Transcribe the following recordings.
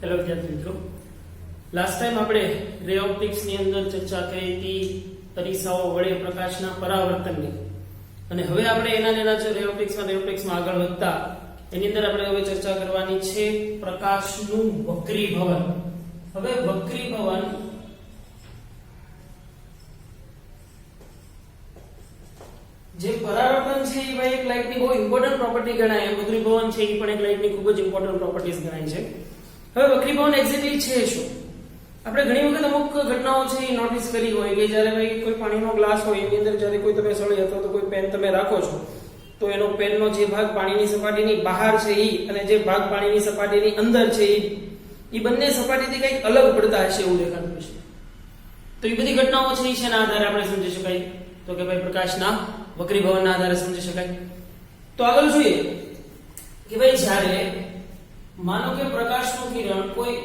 Hello વિદ્યાર્થી મિત્રો, last time આપણે રે ઓપ્ટિક્સ ની અંદર ચર્ચા કરી હતી અરીસાઓ વડે પ્રકાશના પરાવર્તનની, અને હવે આપણે એના રે ઓપ્ટિક્સમાં આગળ વધતા એની અંદર આપણે હવે ચર્ચા કરવાની છે પ્રકાશનું વક્રીભવન. હવે વક્રીભવન જે પરાવર્તન છે એ ભાઈ એક લાઇટની બહુ ઇમ્પોર્ટન્ટ પ્રોપર્ટી ગણાય. વક્રીભવન છે એ પણ એક લાઇટની ખૂબ જ ઇમ્પોર્ટન્ટ પ્રોપર્ટીઝ ગણાય છે. હવે વક્રીભવન એક્ઝેક્ટલી છે શું? આપણે ઘણી વખત અમુક ઘટનાઓ છે એ નોટિસ કરી હોય કે જ્યારે ભાઈ કોઈ પાણીનો ગ્લાસ હોય એની અંદર જ્યારે કોઈ તમે સળી અથવા તો કોઈ પેન તમે રાખો છો તો એનો પેનનો જે ભાગ પાણીની સપાટીની બહાર છે એ અને જે ભાગ પાણીની સપાટીની અંદર છે એ બંને સપાટીથી કંઈક અલગ પડતા હશે એવું દેખાતું હશે. તો એ બધી ઘટનાઓ છે એ શેના આધારે આપણે સમજી શકાય? તો કે ભાઈ પ્રકાશના વક્રીભવનના આધારે સમજી શકાય. તો આગળ જોઈએ કે ભાઈ જ્યારે માનો કે પ્રકાશનું કિરણ કોઈ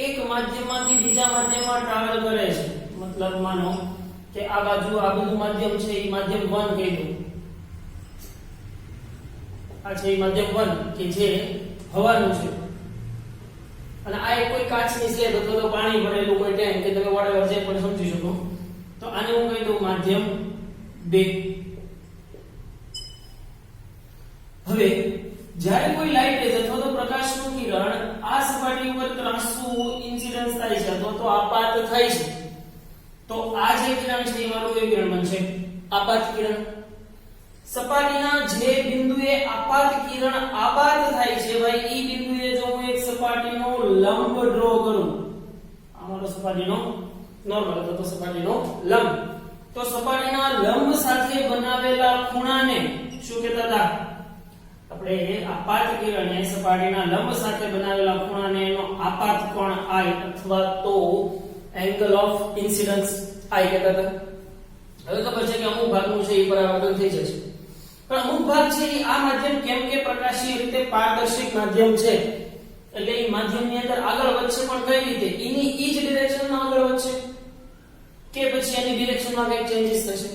એક માધ્યમમાંથી બીજા માધ્યમમાં ટ્રાવેલ કરે છે, મતલબ માનો કે આ બાજુ આ બધું માધ્યમ છે એ માધ્યમ 1 કહી દો, આ છે એ માધ્યમ 1 કે જે હવાનું છે, અને આ એક કોઈ કાચની સ્લેબ અથવા તો પાણી ભરેલું કોઈ ટેન્ક કે તમે whatever જે પણ સમજી શકો, તો આને હું કહી દઉં માધ્યમ 2. હવે જ્યારે કોઈ લાઇટ રેઝ અથવા તો પ્રકાશનું કિરણ આ સપાટી ઉપર ત્રાંસું ઇન્સિડન્સ થાય છે અથવા તો આપાત થાય છે, તો આ જે કિરણ છે એ મારું કયું કિરણ બનશે? આપાત કિરણ. સપાટીના જે બિંદુએ આપાત કિરણ આપાત થાય છે ભાઈ એ બિંદુએ જો હું એક સપાટીનો લંબ ડ્રો કરું, અમારો સપાટીનો નોર્મલ અથવા તો સપાટીનો લંબ, તો સપાટીના લંબ સાથે બનાવેલા ખૂણાને શું કહેતા હતા આપણે? આપાત કિરણે સપાટીના લંબ સાથે બનાવેલા ખૂણાને એનો આપાત કોણ I અથવા તો એંગલ ઓફ ઇન્સિડન્સ I કહેતા હતા. હવે ખબર છે કે અમુક ભાગનું છે એ પરાવર્તન થઈ જશે, પણ અમુક ભાગ છે એ આ માધ્યમ કેમ કે પ્રકાશીય રીતે પારદર્શક માધ્યમ છે એટલે એ માધ્યમની અંદર આગળ વધશે, પણ કઈ રીતે? એની ઈ જ ડિરેક્શનમાં આગળ વધશે કે પછી એની ડિરેક્શનમાં કંઈક ચેન્જીસ થશે?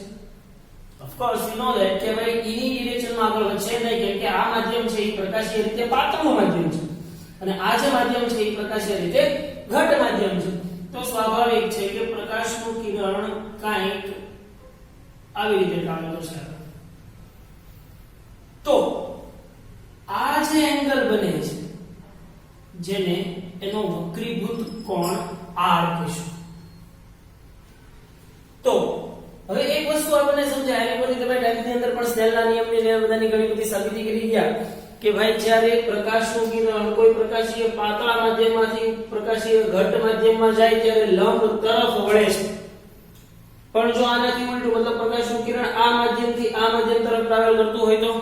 Of course we know that કે ભાઈ એની ડિરેક્શનમાં આગળ વધશે નહીં, કેમ કે આ માધ્યમ છે એ પ્રકાશીય રીતે પાતળું માધ્યમ છે અને આ જે માધ્યમ છે એ પ્રકાશીય રીતે ઘટ માધ્યમ છે. તો સ્વાભાવિક છે કે પ્રકાશનું કિરણ કાંઈક આવી રીતે ટ્રાવેલ કરશે. તો આ જે એંગલ બને છે જેને એનો વક્રીભૂત કોણ R કહીશું. તો હવે એક વસ્તુ આપણને સમજાય, એની પરથી તમે 10th ની અંદર પણ સ્નેલના નિયમની ને બધાની ઘણી બધી સાબિતી કરી ગયા કે ભાઈ જ્યારે પ્રકાશનું કિરણ કોઈ પ્રકાશીય પાતળા માધ્યમમાંથી પ્રકાશીય ઘટ માધ્યમમાં જાય ત્યારે લંબ તરફ વળે છે, પણ જો આનાથી ઉલટું મતલબ પ્રકાશનું કિરણ આ માધ્યમથી આ માધ્યમ તરફ ટ્રાવેલ કરતું હોય તો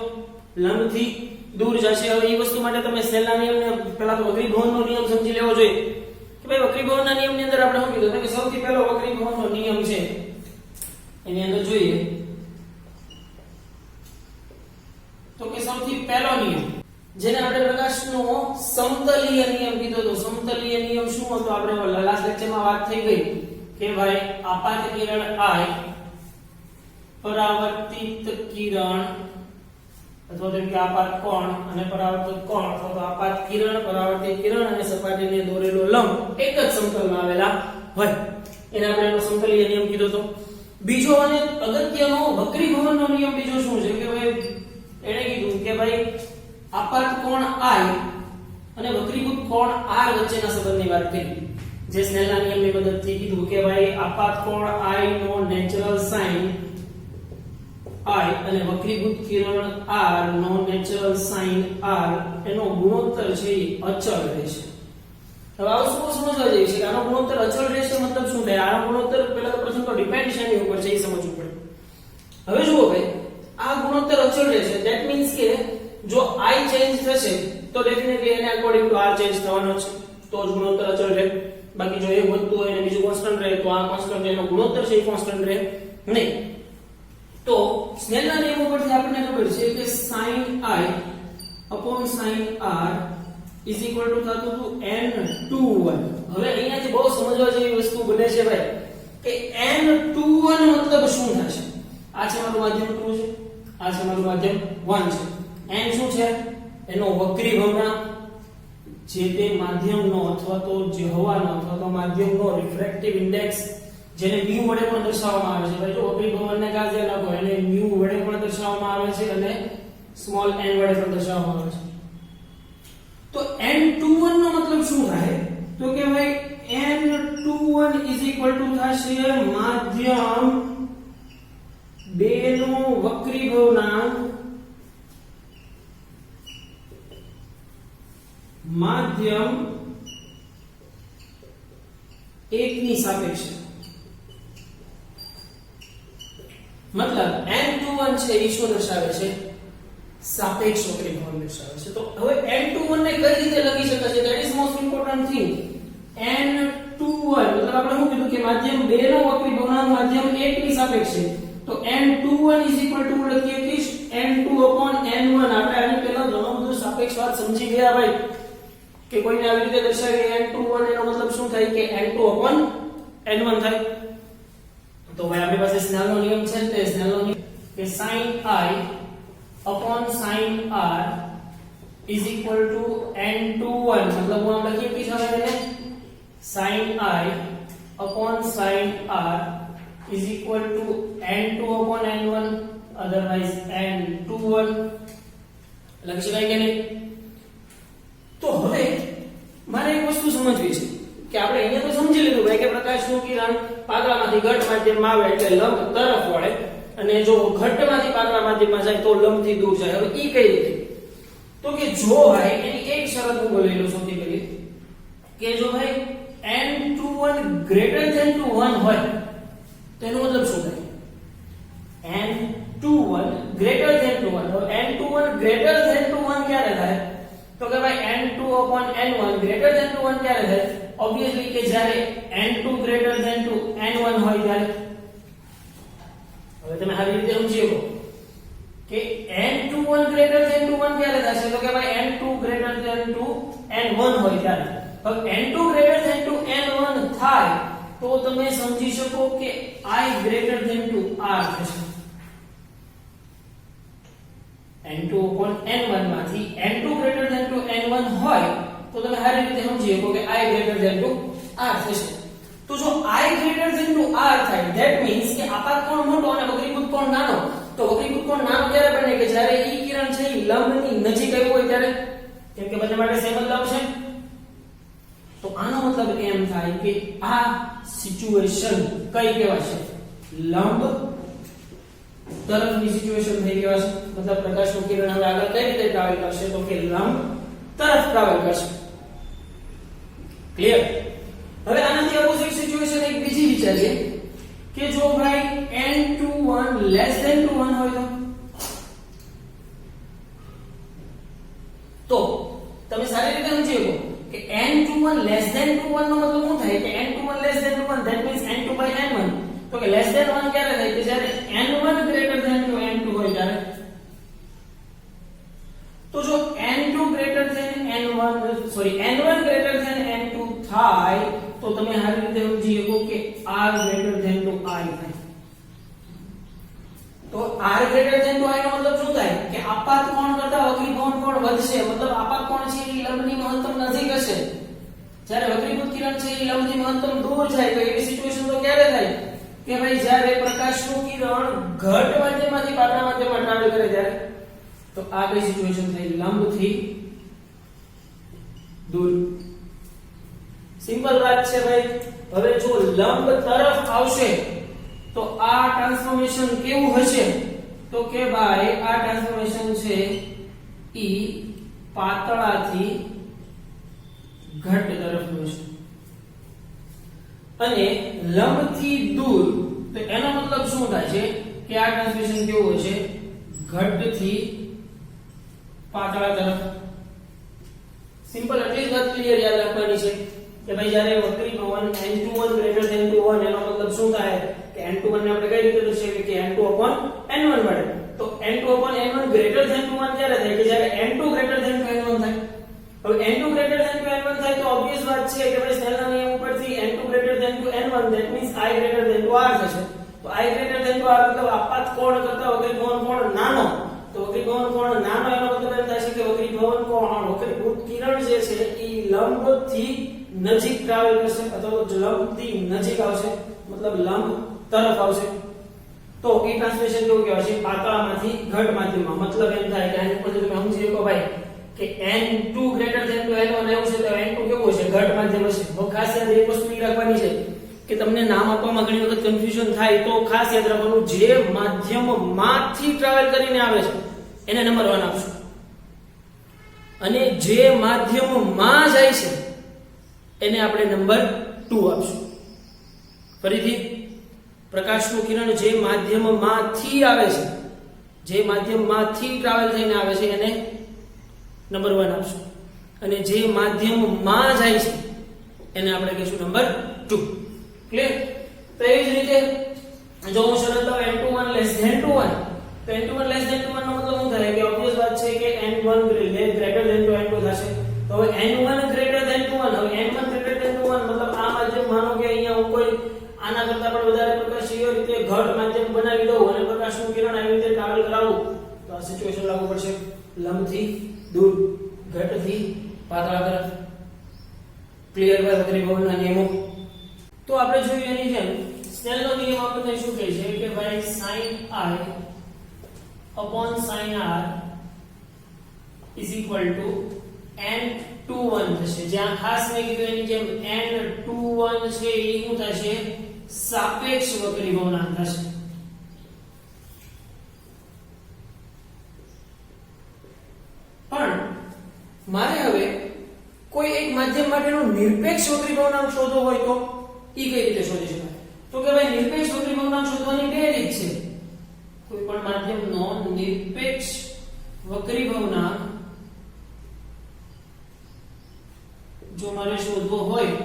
લંબથી દૂર જશે. હવે એ વસ્તુ માટે તમે સ્નેલના નિયમને પહેલા તો વક્રીભવનનો નિયમ સમજી લેવો જોઈએ કે ભાઈ વક્રીભવનના નિયમની અંદર આપણે શું કીધું કે સૌથી પહેલો વક્રીભવનનો નિયમ છે એની અંદર જોઈએ તો કે સૌથી પહેલો નિયમ જેને આપણે પ્રકાશનો સમતલીય નિયમ કીધો તો સમતલીય નિયમ શું હતો? આપણે લાસ્ટ લેક્ચરમાં વાત થઈ ગઈ કે ભાઈ આપાત કિરણ I પરાવર્તિત કિરણ અથવા તો કે આપાત કોણ અને પરાવર્તિત કોણ અથવા તો આપાત કિરણ પરાવર્તિત કિરણ અને સપાટીને દોરેલો લંબ એક જ સમતલમાં આવેલા હોય, એને આપણે એનો સમતલીય નિયમ કીધો તો. બીજો અને અગત્યનો વક્રીભવનનો નિયમ બીજો શું છે કે ભાઈ એણે કીધું કે ભાઈ આપાત કોણ I અને વક્રીભૂત કોણ R વચ્ચેના સંબંધની વાત કરી, જે સ્નેલના નિયમની મદદથી કીધું કે ભાઈ આપાત કોણ I નો નેચરલ સાઇન I અને વક્રીભૂત કિરણ R નો નેચરલ સાઇન R એનો ગુણોત્તર છે એ અચળ રહેશે. હવે આ વસ્તુ સમજવા જેવી છે કે આનો ગુણોત્તર અચળ રહેશે મતલબ શું થાય? આનો ગુણોત્તર પહેલા તો પ્રથમ તો ડિપેન્ડ શેની ઉપર છે એ સમજવું પડે. હવે જુઓ ભાઈ આ ગુણોત્તર અચળ રહેશે, ધેટ મીન્સ કે જો I ચેન્જ થશે તો ડેફિનેટલી એને અકોર્ડિંગ ટુ R ચેન્જ થવાનો છે, તો જ ગુણોત્તર અચળ રહે. બાકી જો એ વધતું હોય અને બીજું કોન્સ્ટન્ટ રહે તો આ કોન્સ્ટન્ટ એનો ગુણોત્તર છે એ કોન્સ્ટન્ટ રહે નહીં. તો સ્નેલના નિયમ ઉપરથી આપણને ખબર છે કે sin I upon sin R is equal to થતું હતું n21. હવે અહીંયાથી બહુ સમજવા જેવી વસ્તુ બને છે ભાઈ કે n21 મતલબ શું થશે? આ છે મારું માધ્યમ 2 છે, આ છે મારું માધ્યમ 1 છે. n શું છે? એનો વક્રીભવનાંક જે તે માધ્યમનો અથવા અથવા તો જે હવાનો અથવા તો માધ્યમનો રિફ્રેક્ટિવ ઇન્ડેક્સ જેને mu વડે પણ દર્શાવવામાં આવે છે ભાઈ જો વક્રીભવનને કાજે લખો એને mu વડે પણ દર્શાવવામાં આવે છે અને સ્મોલ n વડે પણ દર્શાવવામાં આવે છે તો n21 નો મતલબ શું થાય તો કે ભાઈ n21 થશે માધ્યમ 2 નો વક્રીભવનાંક માધ્યમ 1 ની સાપેક્ષે મતલબ n21 છે એ શું દર્શાવે છે સાપેક્ષ વક્રીભવન દર્શાવે છે તો હવે n21 ને કઈ રીતે લખી શકાય છે that is most important thing n21 મતલબ આપણે શું કીધું કે માધ્યમ 2 નો વક્રીભવનાંક માધ્યમ 1 ની સાપેક્ષે તો n21 લખીએ કે n2/n1 આપણે આની પહેલા ઘણો બધો સાપેક્ષ વાત સમજી ગયા ભાઈ કે કોઈને આવી રીતે દર્શાવીએ n21 એનો મતલબ શું થાય કે n2/n1 થાય તો ભાઈ આપણી પાસે સ્નેલનો નિયમ છે તે સ્નેલનો નિયમ કે sin i upon sin r is equal to n21 मतलब वो हम लखिए किस हमें है sin i upon sin r is equal to n2/n1 otherwise n21 લખી શકાય કે નહીં તો હવે મારે એક વસ્તુ સમજવી છે કે આપણે અહીંયા તો સમજી લીધું ભાઈ કે પ્રકાશનું કિરણ પાતળામાંથી ઘટ માધ્યમમાં આવે એટલે લંબ તરફ વળે અને જો ઘટમાંથી પાતળા માધ્યમમાં જાય તો લંબથી દૂર જાય હવે ઈ કઈ રીતે તો કે જો ભાઈ એની એક શરત હું બોલી લઉં સૌથી પહેલી કે જો ભાઈ n21 greater than 1 હોય તો એનો મતલબ શું થાય n21 greater than 1 તો n21 greater than 1 ક્યારે થાય તો કે ભાઈ n2/n1 greater than 1 ક્યારે થાય obviously કે જ્યારે n2 greater than n1 હોય ત્યારે હવે તમે આવી રીતે સમજી લો કે n21 greater than 1 ક્યારે થશે તો કે ભાઈ n2 greater than n1 હોય ત્યારે હવે n2 greater than n1 થાય તો તમે સમજી શકો કે I greater than r થશે n2/n1 માંથી n2 greater than n1 હોય તો તમે સારી રીતે સમજી શકો કે I greater than r થશે તો જો I greater than r થાય that means કે આપાત કોણ મોટો અને વક્રીભૂત કોણ નાનો તો વક્રીભૂત કોણ નાનો ક્યારે બને કે જ્યારે ઈ કિરણ છે ઈ લંબની નજીક આવ્યું હોય ત્યારે કેમ કે બંને માટે સેમ જ લંબ છે તો આનો મતલબ એમ થાય કે આ સિચ્યુએશન કઈ કહેવાશે લંબ તરફની સિચ્યુએશન થઈ કહેવાશે મતલબ પ્રકાશનું કિરણ હવે આગળ કઈ રીતે ટ્રાવેલ કરશે તો કે લંબ તરફ ટ્રાવેલ કરશે ક્લિયર હવે આનાથી ઓપોઝિટ સિચ્યુએશન એક બીજી વિચારીએ કે જો ભાઈ n21 less than 1 હોય તો તમે સારી રીતે સમજી શકો કે n21 less than 1 નો મતલબ શું થાય કે n21 less than 1 that means n2/n1 તો કે less than 1 ક્યારે થાય કે જ્યારે n1 greater than n2 હોય ત્યારે તો જો n2 greater than n1 n1 greater than n2 થાય તો તમે સારી રીતે સમજી શકો કે r greater than i થાય તો r greater than i નો મતલબ શું થાય કે આપાત કોણ કરતા વક્રીભવન કોણ વધશે મતલબ આપાત કોણ છે એ લંબની મહત્તમ નજીક હશે જ્યારે વક્રીભૂત કિરણ છે એ લંબની મહત્તમ દૂર જાય તો એવી સિચ્યુએશન તો ક્યારે થાય કે ભાઈ જ્યારે પ્રકાશનું કિરણ ઘટ માધ્યમમાંથી પાતળા માધ્યમમાં ટ્રાવેલ કરે ત્યારે તો આ કઈ સિચ્યુએશન થઈ લંબથી દૂર સિમ્પલ વાત છે ભાઈ હવે જો લંબ તરફ આવશે તો આ ટ્રાન્સફોર્મેશન કેવું હશે તો કે ભાઈ આ ટ્રાન્સફોર્મેશન છે ઈ પાતળાથી ઘટ તરફનું છે અને લંબથી દૂર તો એનો મતલબ શું થાય છે કે આ ટ્રાન્સફોર્મેશન કેવું હશે ઘટથી પાતળા તરફ સિમ્પલ એટલી જ વાત ક્લિયર યાદ રાખવાની છે કે ભાઈ જ્યારે વક્રીભવન n21 greater than 1 એનો મતલબ શું થાય કે n21 ને આપણે કઈ રીતે દર્શાવીએ કે n2/n1 મળે તો n2/n1 greater than 1 ક્યારે થાય કે જ્યારે n2 greater than n1 થાય હવે n2 greater than n1 થાય તો obvious વાત છે કે ભાઈ સ્નેલના નિયમ ઉપરથી n2 greater than n1 that means I greater than r થશે તો I greater than r મતલબ આપાત કોણ કરતા વક્રીભવન કોણ નાનો તો વક્રીભવન કોણ નાનો એનો મતલબ એમ થાય છે કે વક્રીભવન કોણ વક્રીભૂત કિરણ જે છે એ લંબથી નજીક ટ્રાવેલ કરશે અથવા તો લંબથી નજીક આવશે મતલબ લંબ તરફ આવશે તો ઈ ટ્રાન્સલેશન કેવું કહેવાય છે પાતળામાંથી ઘટ માધ્યમમાં મતલબ એમ થાય કે આની પરથી તમે સમજી શકો ભાઈ કે n2 greater than two n1 આવ્યું છે તો n2 કેવું હશે ઘટ માધ્યમ હશે તો ખાસ યાદ એક વસ્તુ ઈ રાખવાની છે કે તમને નામ આપવામાં ઘણી વખત કન્ફ્યુઝન થાય તો ખાસ યાદ રાખવાનું જે માધ્યમમાંથી ટ્રાવેલ કરીને આવે છે એને નંબર 1 આપશો અને જે માધ્યમમાં જાય છે એને આપણે નંબર 2 આપશું ફરીથી પ્રકાશનું કિરણ જે માધ્યમમાંથી આવે છે જે માધ્યમમાંથી ટ્રાવેલ થઈને આવે છે એને નંબર 1 આપશું અને જે માધ્યમમાં જાય છે એને આપણે કહીશું નંબર 2 ક્લિયર તો એ જ રીતે જો હું શરત લઉં n21 લેસ ધેન 21 તો n21 લેસ ધેન 21 નો મતલબ શું થાય કે ઓબ્વિયસ વાત છે કે n1 greater than two n2 થશે તો હવે n1 ગ્રેટર ધેન 21 હવે n1 ગ્રેટર ધેન 21 મતલબ આ માધ્યમ માનો કે અહીંયા હું કોઈ આના કરતા પણ વધારે પ્રકાશીય રીતે ઘટ માધ્યમ બનાવી દઉં અને પ્રકાશનું કિરણ આવી રીતે ટ્રાવેલ કરાવું તો આ સિચ્યુએશન લાગુ પડશે લંબથી દૂર ઘટથી પાતળા તરફ ક્લિયર બાય વક્રીભવનના નિયમો તો આપણે જોયું એની જેમ સ્નેલનો નિયમ આપણને શું કહે છે કે ભાઈ sin i upon sin r is equal to n21 થશે જ્યાં ખાસ મેં કીધું એની જેમ n21 છે એ શું થશે સાપેક્ષ વક્રીભવનાંક થશે પણ મારે હવે કોઈ એક માધ્યમ માટેનો નિરપેક્ષ વક્રીભવનાંક શોધવો હોય તો ઈ કઈ રીતે શોધી શકાય તો કે ભાઈ નિરપેક્ષ વક્રીભવનાંક શોધવાની બે રીત છે કોઈ પણ માધ્યમનો નિરપેક્ષ વક્રીભવનાંક જો મારે શોધવો હોય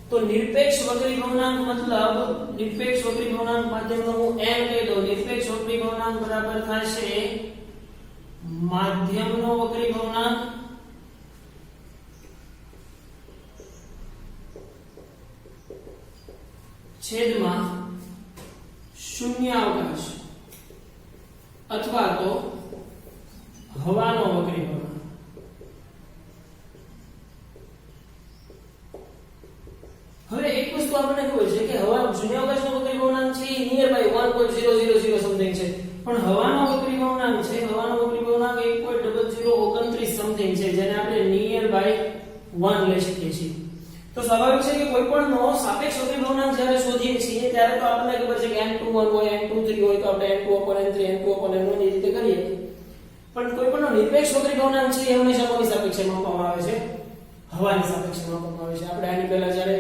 તો નિરપેક્ષ વક્રીભવનાંક મતલબ નિરપેક્ષ વક્રીભવનાંક માધ્યમનો હું n કહી દઉં નિરપેક્ષ વક્રીભવનાંક બરાબર થશે માધ્યમનો વક્રીભવનાંક છેદમાં શૂન્યાવકાશ અથવા તો હવાનો વક્રીભવનાંક હવે એક વસ્તુ આપણને ખબર છે કે હવા શૂન્યાવકાશનો વક્રીભવનાંક છે એ નિયર બાય 1.000 સમથિંગ છે પણ હવાનો વક્રીભવનાંક છે હવાનો વક્રીભવનાંક 1.0029 સમથિંગ છે જેને આપણે નિયર બાય 1 લઈ શકીએ છીએ તો સ્વાભાવિક છે કે કોઈ પણ નો સાપેક્ષ વક્રીભવનાંક જ્યારે શોધીએ છીએ ત્યારે તો આપણને ખબર છે કે n21 હોય n23 હોય તો આપણે n2/n3 n2/n1 ની રીતે કરીએ પણ કોઈ પણ નો નિરપેક્ષ વક્રીભવનાંક છે એ હંમેશા કોની સાપેક્ષે માપવામાં આવે છે હવાની સાપેક્ષે માપવામાં આવે છે આપણે આની પહેલા જ્યારે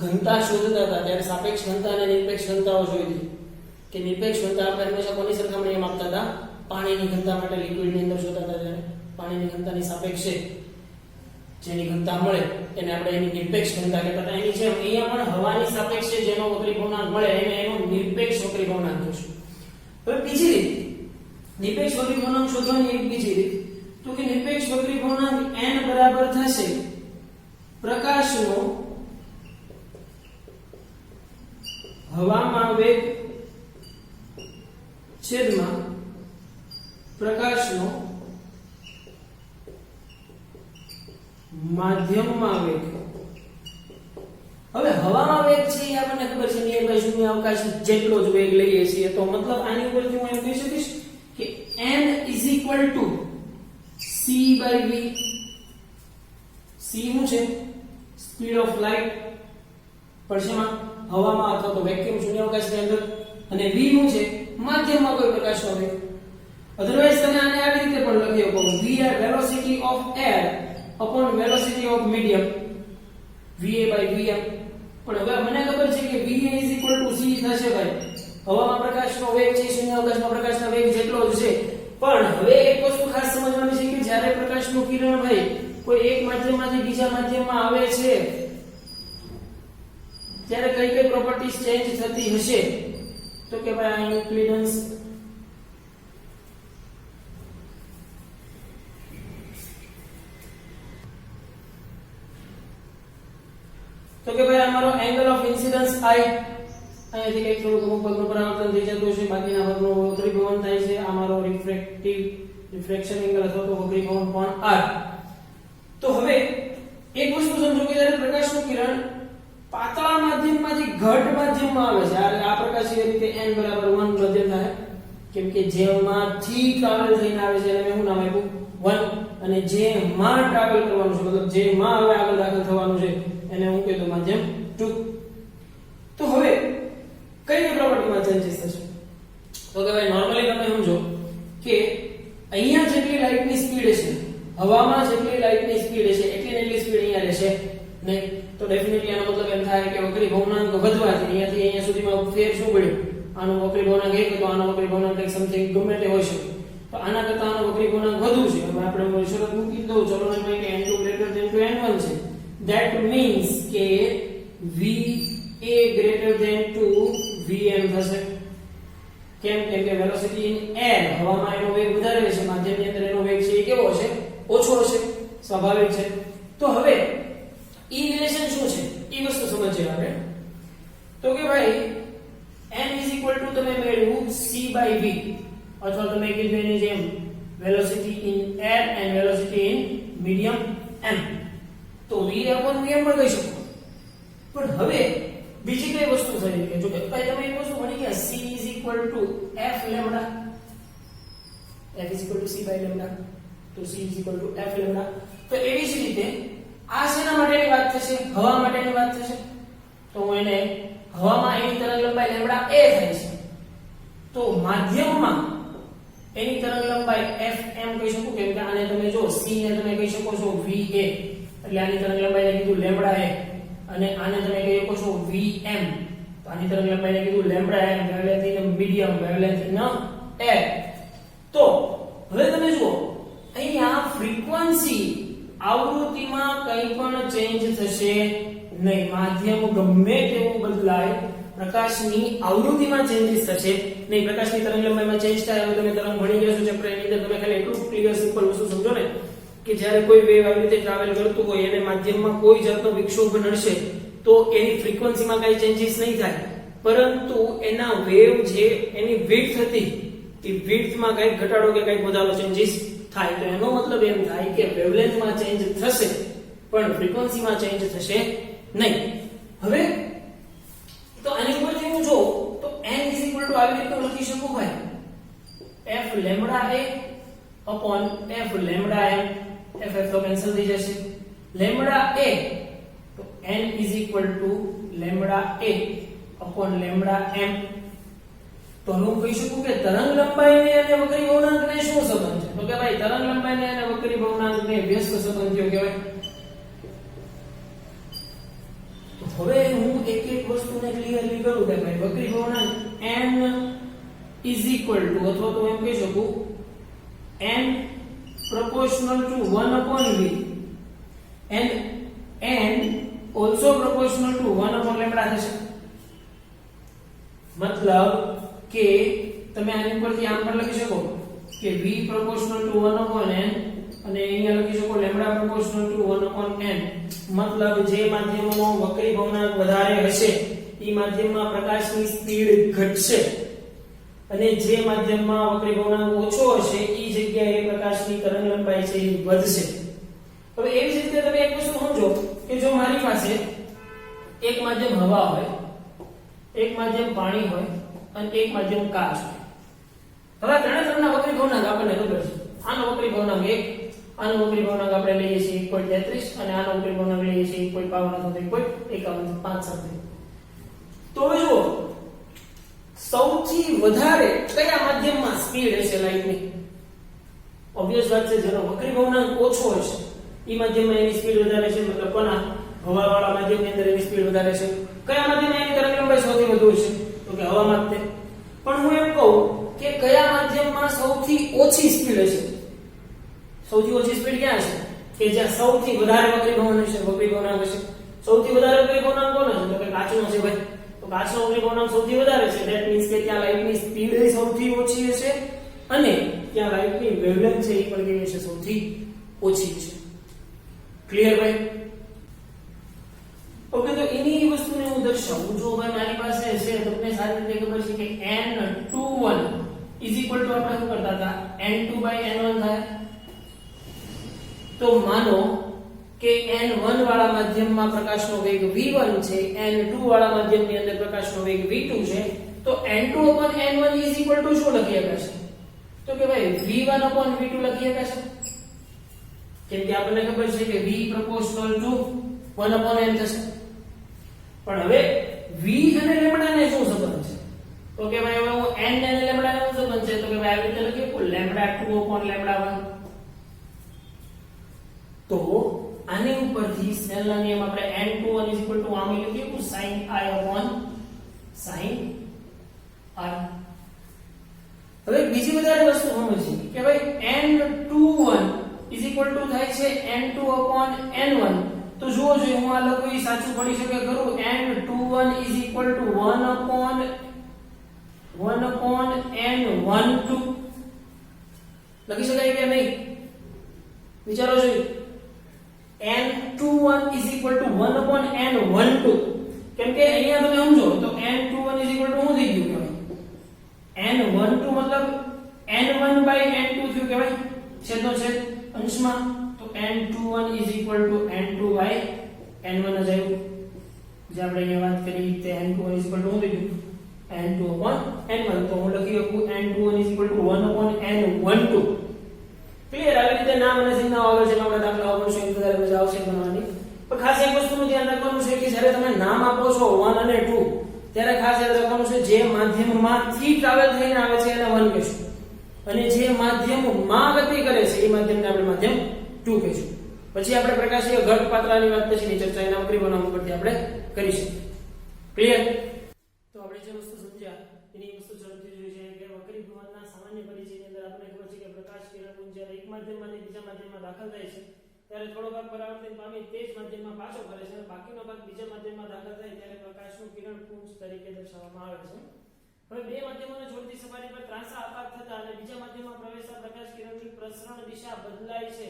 ઘનતા શોધતા હતા ત્યારે સાપેક્ષ ઘનતા અને નિરપેક્ષ ઘનતાઓ જોઈ કે નિરપેક્ષ ઘનતા આપણે હંમેશા કોની સરખામણીમાં માપતા હતા પાણીની ઘનતા માટે લિક્વિડની અંદર શોધતા હતા ત્યારે પાણીની ઘનતાની સાપેક્ષે જેની ઘનતા મળે એને આપણે એની નિરપેક્ષ ઘનતા કહેતા હતા એની જેમ અહીંયા પણ હવાની સાપેક્ષે જેનો વક્રીભવનાંક મળે એને એનો નિરપેક્ષ વક્રીભવનાંક કહીશું હવે બીજી રીત નિરપેક્ષ વક્રીભવનાંક શોધવાની એક બીજી રીત તો કે નિરપેક્ષ વક્રીભવનાંક n બરાબર થશે પ્રકાશનો હવામાં વેગ છેદમાં પ્રકાશનો માધ્યમમાં વેગ હવે હવામાં વેગ છે એ આપણને ખબર છે નિયર બાય શૂન્ય અવકાશ જેટલો જ વેગ લઈએ છીએ તો મતલબ આની ઉપરથી હું એમ કહી શકીશ કે n c/v c શું છે સ્પીડ ઓફ લાઇટ પડશેમાં હવામાં અથવા તો વેક્યુમ શૂન્યાવકાશની અંદર અને v શું છે માધ્યમમાં કોઈ પ્રકાશનો વેગ અધરવાઇઝ તમે આને આવી રીતે પણ લખી શકો v velocity of air upon velocity of medium va/vm પણ હવે મને ખબર છે કે va c થશે ભાઈ હવામાં પ્રકાશનો વેગ છે શૂન્યાવકાશમાં પ્રકાશના વેગ જેટલો જ છે પણ હવે એક વસ્તુ ખાસ સમજવાની છે કે જ્યારે પ્રકાશનું કિરણ ભાઈ કોઈ એક માધ્યમમાંથી બીજા માધ્યમમાં આવે છે ત્યારે કઈ કઈ પ્રોપર્ટીઝ ચેન્જ થતી હશે તો કે ભાઈ આ ઇમ્પિડન્સ તો કે ભાઈ અમારો એંગલ ઓફ ઇન્સિડન્સ i અહીંયાથી કઈક થોડું પગનું પરાવર્તન થઈ જતું છે બાકીના ભાગનું વક્રીભવન થાય છે અમારો રિફ્રેક્શન એંગલ અથવા તો વક્રીભવન કોણ r તો હવે એક વસ્તુ સમજો કે જ્યારે પ્રકાશનું કિરણ પાતળા માધ્યમમાંથી ઘટ માધ્યમમાં આવે છે આ પ્રકાશીય રીતે n બરાબર 1 માધ્યમ થાય કેમ કે જેમાંથી ટ્રાવેલ થઈને આવે છે એને શું નામ આપ્યું 1 અને જેમાં ટ્રાવેલ કરવાનું છે મતલબ જેમાં હવે આગળ દાખલ થવાનું છે એને હું કહેતો માધ્યમ 2 તો હવે કઈ પ્રોપર્ટીમાં ચેન્જીસ થશે તો કે ભાઈ નોર્મલી તમે સમજો કે અહીંયા જેટલી લાઈટની સ્પીડ છે હવામાં જેટલી લાઈટની સ્પીડ છે એટલી ને એટલી સ્પીડ અહીંયા રહેશે નહીં તો ડેફિનેટલી આનો મતલબ એમ થાય કે વક્રી ભવનાંક વધવાથી અહીંયાથી અહીંયા સુધીમાં ફેર શું પડ્યો આનો વક્રી ભવનાંક 1 તો આનો વક્રી ભવનાંક કંઈક સમથિંગ ગમે તે હોઈ શકે તો આના કરતા આનો વક્રી ભવનાંક વધુ છે હવે આપણે શરત મૂકી દઉં ચલો ને ભાઈ કે n2 > n1 છે that means કે va > 2 vm થશે કેમ કે વેલોસિટી ઇન એર હવામાં એનો વેગ વધારે છે માધ્યમની અંદર એનો વેગ છે એ કેવો હશે ઓછો હશે સ્વાભાવિક છે તો હવે ઈ રિલેશન શું છે ઈ વસ્તુ સમજીએ આપણે તો કે ભાઈ n તમે મેળવ્યું c/v અથવા તમે કીધું એની જેમ velocity in air and velocity in medium m તો v upon vm પણ કહી શકો પણ હવે બીજી કઈ વસ્તુ થઈ કે જો કે ભાઈ તમે એક વસ્તુ ભણી ગયા c f lambda f c/λ તો c f lambda તો એવી જ રીતે આ શેના માટેની વાત થશે હવા માટેની વાત થશે તો હું એને હવામાં એની તરંગ લંબાઈ લેમ્બડા a થાય છે તો માધ્યમમાં એની તરંગ લંબાઈ fm કહી શકું કેમ કે આને તમે જો c ને તમે કહી શકો છો va એટલે આની તરંગ લંબાઈને કીધું લેમ્બડા a અને આને તમે કહી શકો છો vm તો આની તરંગ લંબાઈને કીધું lambda m wavelength in medium wavelength in air તો હવે તમે જુઓ અહીંયા ફ્રીક્વન્સી આવૃત્તિમાં કંઈ પણ ચેન્જ થશે નહીં માધ્યમ ગમે તેવું બદલાય પ્રકાશની આવૃત્તિમાં ચેન્જીસ થશે નહીં પ્રકાશની તરંગ લંબાઈમાં ચેન્જ થાય હવે તમે તરંગ ભણી ગયા છો ચેપ્ટર એની અંદર તમે ખાલી એટલું ક્લિયર સિમ્પલ વસ્તુ સમજો ને કે જ્યારે કોઈ વેવ આવી રીતે ટ્રાવેલ કરતું હોય અને માધ્યમમાં કોઈ જાતનો વિક્ષોભ નડશે તો એની ફ્રીક્વન્સીમાં કઈ ચેન્જીસ નહીં થાય પરંતુ એના વેવ જે એની વિડ્થ હતી એ વિડ્થમાં કઈ ઘટાડો કે કઈ વધારો ચેન્જીસ થાય તો એનો મતલબ એમ થાય કે વેવલેન્થમાં ચેન્જ થશે પણ ફ્રીક્વન્સીમાં ચેન્જ થશે નહીં હવે તો આની ઉપરથી હું જો તો n આવી રીતે લખી શકું ભાઈ f lambda a upon f lambda m f તો કેન્સલ થઈ જશે lambda a તો n lambda a upon lambda m તો હું કહી શકું કે તરંગ લંબાઈને અને વક્રી ભવનાંકને શું સંબંધ છે તો કે ભાઈ તરંગ લંબાઈને અને વક્રી ભવનાંકને વ્યસ્ત સંબંધ થયો કહેવાય તો હવે હું એક એક વસ્તુને ક્લિયરલી કરું કે ભાઈ વક્રી ભવનાંક n અથવા તો એમ કહી શકું n proportional to 1 upon v and n also proportional to 1 upon lambda થશે મતલબ કે તમે આની પરથી આમ પણ લખી શકો કે v proportional to 1 upon n અને અહીંયા લખી શકો lambda proportional to 1 upon n મતલબ જે માધ્યમમાં વક્રી ભવનાંક વધારે હશે એ માધ્યમમાં પ્રકાશની સ્પીડ ઘટશે અને જે માધ્યમમાં વક્રી ભવનાંક ઓછો હશે એ જગ્યાએ પ્રકાશની તરંગ લંબાઈ છે એ વધશે હવે એવી જ રીતે તમે એક વસ્તુ સમજો કે જો મારી પાસે એક માધ્યમ હવા હોય એક માધ્યમ પાણી હોય અને એક માધ્યમ કાચ હોય હવે ત્રણના વક્રી ભવનાંક આપણને ખબર છે આનો વક્રી ભવનાંક 1 આનો વક્રી ભવનાંક આપણે લઈએ છીએ 1.33 અને આનો વક્રી ભવનાંક લઈએ છીએ 1.52 અથવા 1.51 5 સમથિંગ તો હવે જુઓ સૌથી વધારે કયા માધ્યમમાં સ્પીડ હશે લાઈટની ઓબ્વિયસ વાત છે જેનો વક્રી ભવનાંક ઓછો હશે એ માધ્યમમાં એની સ્પીડ વધારે છે મતલબ કોના હવાવાળા માધ્યમની અંદર એની સ્પીડ વધારે છે કયા માધ્યમમાં એની તરંગ લંબાઈ સૌથી વધુ હશે તો કે હવામાં જ પણ હું એમ કહું કે કયા માધ્યમમાં સૌથી ઓછી સ્પીડ હશે સૌથી ઓછી સ્પીડ ક્યાં હશે કે જ્યાં સૌથી વધારે વક્રી ભવનાંક હશે સૌથી વધારે વક્રી ભવનાંક કોનો છે તો કે કાચનો છે ભાઈ તો કાચનો વક્રી ભવનાંક સૌથી વધારે છે ધેટ મીન્સ કે ત્યાં લાઈટની સ્પીડ સૌથી ઓછી હશે અને ત્યાં લાઈટની વેવલેન્થ છે એ પણ કેવી હશે સૌથી ઓછી છે ક્લિયર ભાઈ ઓકે તો એની વસ્તુને હું દર્શાવું જો ભાઈ મારી પાસે છે તમને સારી રીતે ખબર છે કે n21 આપણે શું કરતા હતા n2/n1 થાય તો માનો કે n1 વાળા માધ્યમમાં પ્રકાશનો વેગ v1 છે, n2 વાળા માધ્યમની અંદર પ્રકાશનો વેગ v2 છે, તો n2/n1 શું લખી શકાશે? તો કે ભાઈ v1/v2 લખી શકાશે, કેમ કે આપણને ખબર છે કે v proportional to 1/n થશે. પણ હવે v અને લેમ્ડા ને શું સંબંધ છે? તો કે ભાઈ હવે હું n અને લેમ્ડા નો સંબંધ છે, તો કે ભાઈ આવી રીતે લખીએ λ2/λ1. તો આની ઉપરથી સ્નેલના નિયમ આપણે n21 આમ લખીએ sin i/sin r. હવે બીજી વધારે વસ્તુ સમજીએ કે ભાઈ n21 થાય છે n2/n1. તો જુઓ જોઈએ હું આ લખું એ સાચું પડી શકે ખરું? n21 1/n12 લખી શકાય કે નહીં? વિચારો જોઈએ. n21 1/n12 કેમ કે અહીંયા તમે સમજો તો n21 શું થઈ ગયું કહેવાય? n12 મતલબ n1/n2 થયું કહેવાય છેદનો છેદ અંશમાં. તો n21 n2/n1 જ આવ્યું જે આપણે અહીંયા વાત કરી તે n21 શું થઈ ગયું? n2/n1. તો હું લખી શકું n21 1/n12. ક્લિયર? આવી રીતે નામ અને સંજ્ઞાઓ આવે છે આપણે દાખલાઓ કરશું એક વધારે મજા આવશે બનાવવાની. પણ ખાસ એક વસ્તુનું ધ્યાન રાખવાનું છે કે જ્યારે તમે નામ આપો છો 1 અને 2 ત્યારે ખાસ યાદ રાખવાનું છે જે માધ્યમમાંથી ટ્રાવેલ થઈને આવે છે એને 1 કહેશું અને જે માધ્યમમાં ગતિ કરે છે એ માધ્યમને આપણે માધ્યમ 2 કહીશું. પછી આપણે પ્રકાશીય ઘટ પાત્રાની વાત પછીની ચર્ચા એના વક્રી બનાવવા પરથી આપણે કરીશું. ક્લિયર? તો આપણે જે વસ્તુ સમજ્યા એની વસ્તુ ઝડપથી જોઈ છે કે વક્રી ભવનના સામાન્ય પરિચયની અંદર આપણે ખબર છે કે પ્રકાશ કિરણ જ્યારે એક માધ્યમમાંથી બીજા માધ્યમમાં દાખલ થાય છે ત્યારે થોડો ભાગ પરાવર્તન પામી તે જ માધ્યમમાં પાછો ફરે છે અને બાકીનો ભાગ બીજા માધ્યમમાં દાખલ થાય ત્યારે પ્રકાશનું કિરણ પુંજ તરીકે દર્શાવવામાં આવે છે. હવે બે માધ્યમોને જોડતી સપાટી પર ત્રાંસા આપાત થતા અને બીજા માધ્યમમાં પ્રવેશતા પ્રકાશ કિરણની પ્રસરણ દિશા બદલાય છે.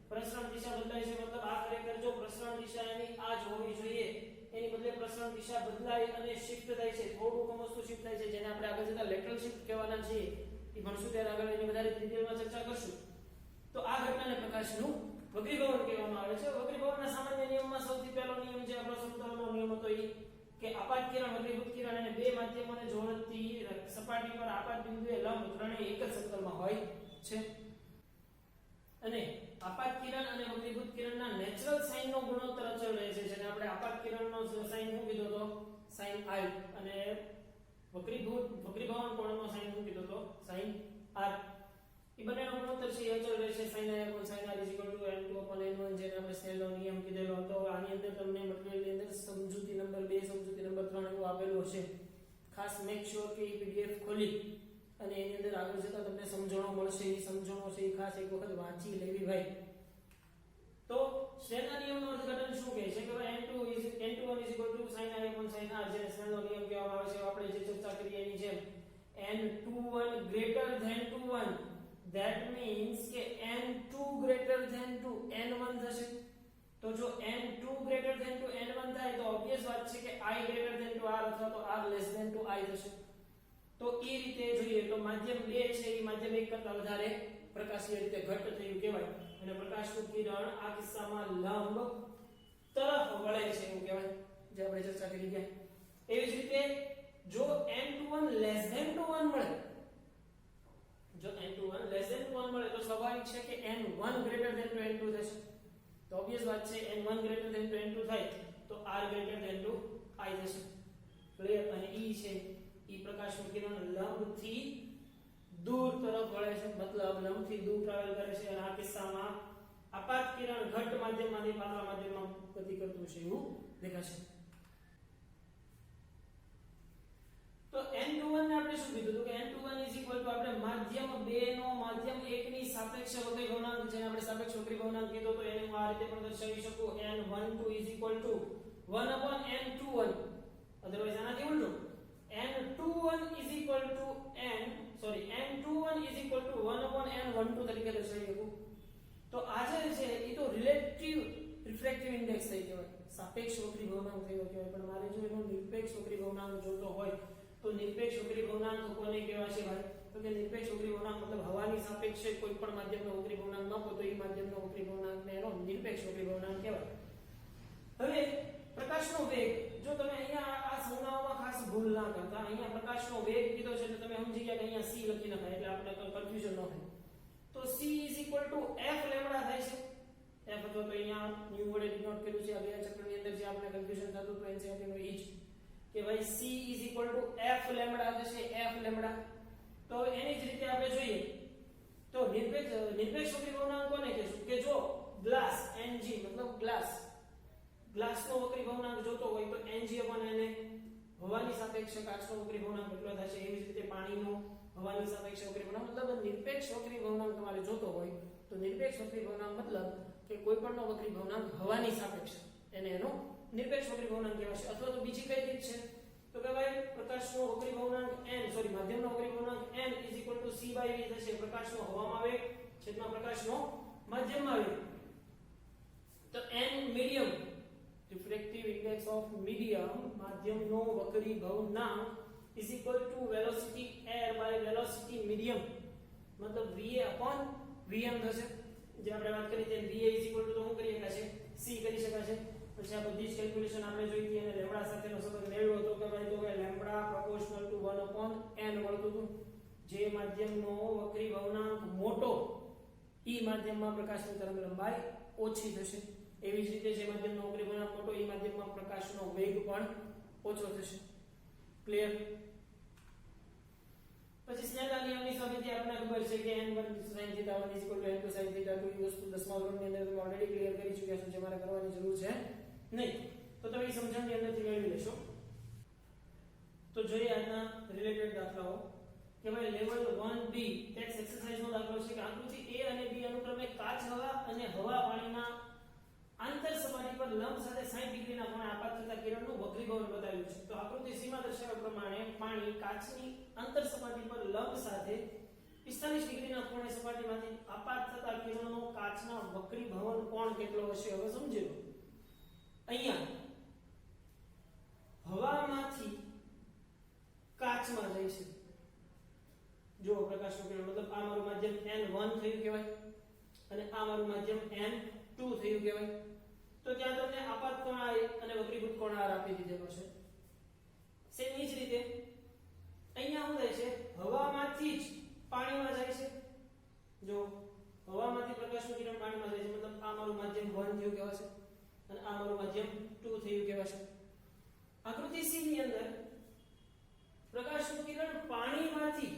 પ્રસરણ દિશા બદલાય છે મતલબ આ ખરેખર જો પ્રસરણ દિશા એની આ જ હોવી જોઈએ એની બદલે પ્રસરણ દિશા બદલાય અને શિફ્ટ થાય છે. થોડું વસ્તુ શિફ્ટ થાય છે જેને આપણે આગળ જતા લેટરલ શિફ્ટ કહેવાના છીએ. એ ભણશું ત્યારે આગળ એની વધારે ડિટેલમાં ચર્ચા કરશું. તો આ ઘટનાને પ્રકાશનું વક્રીભવન કહેવામાં આવે છે. વક્રીભવનના સામાન્ય નિયમમાં સૌથી પહેલો નિયમ જે આપણો સમતલનો નિયમ હતો એ કે આપાત કિરણ વક્રીભૂત કિરણ અને બે માધ્યમોને જોડતી સપાટી પર આપાત બિંદુએ લંબ ત્રણેય એક જ સમતલમાં હોય છે. અને આપાત કિરણ અને વક્રીભૂત કિરણના નેચરલ સાઇનનો ગુણોત્તર અચળ રહે છે જેને આપણે આપાત કિરણનો સાઇન શું કીધો તો sin i અને વક્રીભવન કોણનો સાઇન શું કીધો તો sin r. એ બંનેનો ગુણોત્તર છે અચળ રહે છે. sin i sin r n2/n1 જેને આપણે સ્નેલનો નિયમ કીધેલો હતો. આની અંદર તમને મટીરીયલની અંદર સમજૂતી નંબર 2 સમજૂતી નંબર 3 એવું આપેલું હશે. ખાસ મેક શ્યોર કે પીડીએફ ખોલી અને એની અંદર આગળ જતા તમને સમજણો મળશે. એ સમજણો છે એ ખાસ એક વખત વાંચી લેવી ભાઈ. તો સ્નેલના નિયમનો અર્થઘટન શું કહે છે કે n21 sin i sin r જેને સ્નેલનો નિયમ કહેવામાં આવે છે. આપણે જે ચર્ચા કરી એની જેમ n21 greater than 1 that means કે n2 greater than 2 n1 થશે. તો જો n2 greater than 2 n1 થાય તો obvious વાત છે કે i greater than 2 r અથવા તો r less than 2 i થશે. તો એ રીતે જોઈએ તો માધ્યમ 2 છે એ માધ્યમ 1 કરતા વધારે પ્રકાશીય રીતે ઘટ થયું કહેવાય અને પ્રકાશનું કિરણ આ કિસ્સામાં લંબ તરફ વળે છે એવું કહેવાય જે આપણે ચર્ચા કરી ગયા. એવી જ રીતે જો n21 less than 1 મળે તો સ્વાભાવિક છે કે n1 greater than n2 થશે. તો obvious વાત છે n1 greater than n2 થાય તો r greater than i થશે. ક્લિયર? અને e છે એ પ્રકાશનું કિરણ લંબથી દૂર તરફ વળે છે મતલબ લંબથી દૂર ટ્રાવેલ કરે છે અને આ કિસ્સામાં આપાત કિરણ ઘટ માધ્યમમાંથી પાતળા માધ્યમમાં ગતિ કરતું છે એવું દેખાશે. તો n21 ને આપણે શું કીધું કે n21 આપણે માધ્યમ 2 નો માધ્યમ 1 ની સાપેક્ષ વક્રીભવનાંક જેને આપણે સાપેક્ષ વક્રીભવનાંક કીધો તો એને હું આ રીતે પણ દર્શાવી શકું n12 1/n21 અધરવાઇઝ આનાથી ઉલટું n21 1/n12 તરીકે દર્શાવી શકું. તો આ જે છે એ તો રિલેટિવ રિફ્રેક્ટિવ ઇન્ડેક્સ થઈ કહેવાય. સાપેક્ષ વક્રીભવનાંક થયો કહેવાય. પણ મારે જો એનો નિરપેક્ષ વક્રીભવનાંક જોતો હોય તો નિરપેક્ષ વક્રીભવનાંક કોને કહેવાય છે ભાઈ? તો તો કે નિરપેક્ષ વક્રી ભવનાંક મતલબ હવાની સાપેક્ષે કોઈ પણ માધ્યમનો વક્રી ભવનાંક માપો તો એ માધ્યમનો વક્રી ભવનાંકને એનો નિરપેક્ષ વક્રી ભવનાંક કહેવાય. હવે પ્રકાશનો વેગ, જો તમે અહીંયા આ સંજ્ઞાઓમાં ખાસ ભૂલ ના કરતા, અહીંયા પ્રકાશનો વેગ કીધો છે એટલે તમે સમજી ગયા કે અહીંયા c લખી નખાય એટલે આપણે કન્ફ્યુઝન ન થાય. તો c f લેમ્ડા થાય છે. f અથવા તો અહીંયા ન્યુ વડે ડિનોટ કર્યું છે. આ બે ચક્રની અંદર જે આપણે કન્ફ્યુઝન થતું હતું એનસીઆરટી નો ઈ જ કે ભાઈ c f લેમ્ડા થશે, f લેમ્ડા. તો એની જ રીતે આપણે જોઈએ તો નિરપેક્ષ વક્રી ભવનાંક કોને કહેશું કે જો ગ્લાસ Ng મતલબ ગ્લાસનો વક્રી ભવનાંક જોતો હોય તો Ng/Na હવાની સાપેક્ષે કાચનો વક્રી ભવનાંક કેટલો થશે. એવી જ રીતે પાણીનો હવાની સાપેક્ષે વક્રી ભવનાંક મતલબ નિરપેક્ષ વક્રી ભવનાંક તમારે જોતો હોય તો નિરપેક્ષ વક્રી ભવનાંક મતલબ કે કોઈ પણનો વક્રી ભવનાંક હવાની સાપેક્ષે એને એનો નિરપેક્ષ વક્રી ભવનાંક કહેવાશે. અથવા તો બીજી કઈ રીત છે તો કે ભાઈ પ્રકાશનો વક્રી ભવનાંક માધ્યમનો વક્રી ભવનાંક n c/v થશે. પ્રકાશનો હવામાં વેગ છેદમાં પ્રકાશનો માધ્યમમાં વેગ. તો n medium refractive index of medium માધ્યમનો વક્રી ભવનાંક velocity air by velocity medium મતલબ va/vm થશે. જે આપણે વાત કરી તેમ va તો શું કરી શકાશે c કરી શકાશે. પછી આ બધી જ કેલ્ક્યુલેશન આપણે જોઈ હતી અને લેમ્ડા સાથેનો સંબંધ મેળવ્યો હતો કે ભાઈ તો કે લેમ્ડા proportional to 1/n મળતું હતું. જે માધ્યમનો વક્રી ભવનાંક મોટો ઈ માધ્યમમાં પ્રકાશની તરંગ લંબાઈ ઓછી થશે. એવી જ રીતે જે માધ્યમનો વક્રી ભવનાંક મોટો ઈ માધ્યમમાં પ્રકાશનો વેગ પણ ઓછો થશે. ક્લિયર? પછી સ્નેલના નિયમની સાબિતી આપણને ખબર છે કે n1 sin θ 1 n2 sin θ 2 એ વસ્તુ 10મા ધોરણની અંદર તમે ઓલરેડી ક્લિયર કરી ચૂક્યા છો, જે મારે કરવાની જરૂર છે નહીં. તો તમે એ સમજણની અંદરથી મેળવી લેશો. તો જોઈએ આજના રિલેટેડ દાખલાઓ કે ભાઈ લેવલ 1b ટેક્સ એક્સરસાઇઝ નો દાખલો છે કે આકૃતિ a અને b અનુક્રમે કાચ હવા અને હવા પાણીના આંતર સપાટી પર લંબ સાથે 60 ડિગ્રીના ખૂણે આપાત થતા કિરણનું વક્રીભવન બતાવ્યું છે. તો આકૃતિ c માં દર્શાવ્યા પ્રમાણે પાણી કાચની આંતર સપાટી પર લંબ સાથે 45 ડિગ્રીના ખૂણે સપાટીમાંથી આપાત થતા કિરણનો કાચના વક્રીભવન કોણ કેટલો હશે. હવે સમજી લો, અહીંયા હવામાંથી કાચમાં જાય છે. જો પ્રકાશનું કિરણ મતલબ આ મારું માધ્યમ n1 થયું કહેવાય અને આ મારું માધ્યમ n2 થયું કહેવાય. તો ત્યાં તમને આપાત કોણ અને વક્રીભૂત કોણ આપી દીધેલો છે. સેમ એ જ રીતે અહીંયા શું થાય છે, હવામાંથી જ પાણીમાં જાય છે. જો હવામાંથી પ્રકાશનું કિરણ પાણીમાં જાય છે મતલબ આ મારું માધ્યમ 1 થયું કહેવાશે અને આ મારું માધ્યમ 2 થયું કહેવાશે. આકૃતિ c ની અંદર પ્રકાશનું કિરણ પાણીમાંથી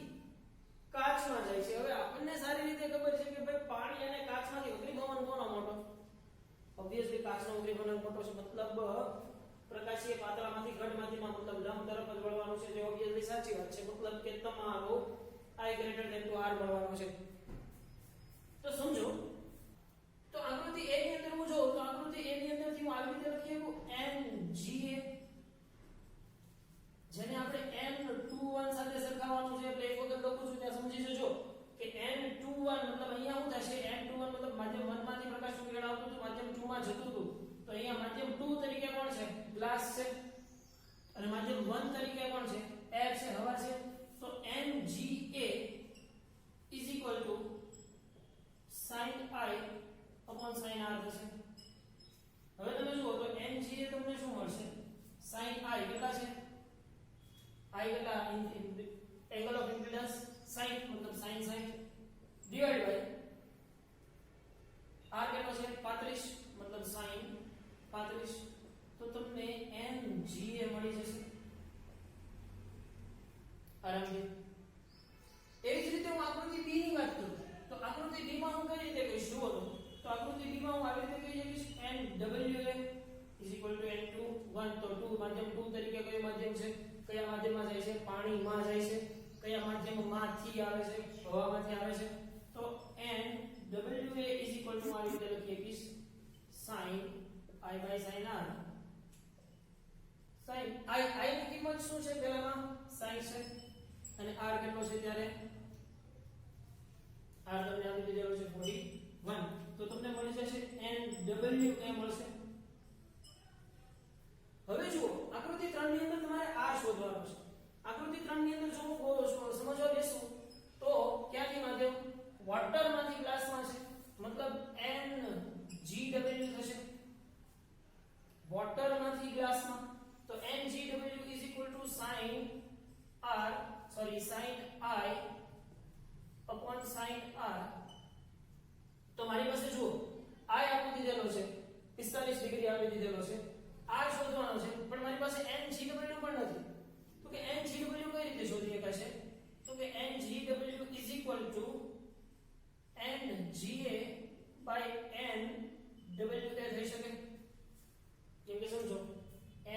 કાચમાં જાય છે. હવે આપણને સારી રીતે ખબર છે કે ભાઈ પાણી અને કાચમાંથી વક્રીભવન કોનો મોટો? ઓબ્વિયસલી કાચનો વક્રીભવન મોટો છે. મતલબ પ્રકાશીય પાતળામાંથી ઘટમાંથીમાં મતલબ લંબ તરફ જ વળવાનું છે. જે ઓબ્વિયસલી સાચી વાત છે. મતલબ કે તમારો I greater than to R મળવાનો છે. તો સમજો, તો આકૃતિ a ની અંદર હું જોઉં તો આકૃતિ a ની અંદરથી હું આવી રીતે લખી શકું NGA, જેને આપણે N21 સાથે સરખાવવાનું છે. એટલે એક વખત લખું છું ત્યાં સમજી જજો કે N21 મતલબ અહીંયા શું થશે, N21 મતલબ માધ્યમ 1 માંથી પ્રકાશનું કિરણ આવતું હતું, માધ્યમ 2 માં જતું હતું. તો અહીંયા માધ્યમ 2 તરીકે કોણ છે? ગ્લાસ છે. અને માધ્યમ 1 તરીકે કોણ છે? એર છે, હવા છે. તો NGA is equal to sin I upon sin R થશે. હવે તમે જુઓ તો NGA તમને શું મળશે? sin I કેટલા છે? I કેટલા? એંગલ ઓફ ઇમ્પિડન્સ sin મતલબ sin ડિવાઇડ બાય R કેટલો છે? 35 મતલબ sin 35. તો તમને NGA મળી જશે આરામથી. એવી જ રીતે હું આકૃતિ b ની વાત કરું તો આકૃતિ b માં હું કઈ રીતે કહીશ? જુઓ તો આકૃતિ b માં હું આવી રીતે કહી શકીશ NWA N21. તો 2 માધ્યમ 2 તરીકે કયું માધ્યમ છે? કયા માધ્યમમાં જાય છે? પાણીમાં જાય છે. કયા માધ્યમમાંથી આવે છે? હવામાંથી આવે છે. તો NWA આવી રીતે લખી શકીશ sin I by sin R. sin I ની કિંમત શું છે? પહેલામાં sin છે અને R કેટલો છે ત્યારે? R તમને આપી દીધેલો છે 41. તો તમને મળી જશે NWA મળશે. હવે જુઓ આકૃતિ 3 ની અંદર તમારે R શોધવાનો છે. આકૃતિ 3 ની અંદર જો સમજવા બેસું તો ક્યાંથી માધ્યમ વોટર માંથી ગ્લાસમાં છે મતલબ NGW થશે વોટર માંથી ગ્લાસમાં તો NGW is equal to sin I upon sin R તો મારી પાસે જુઓ I આપી દીધેલો છે 45 ડિગ્રી આપી દીધેલો છે R શોધવાનો છે પણ મારી પાસે NGW પણ નથી તો કે NGW કઈ રીતે શોધી શકાશે તો કે NGW is equal to NGA by NWA થઈ શકે કેમ કે સમજો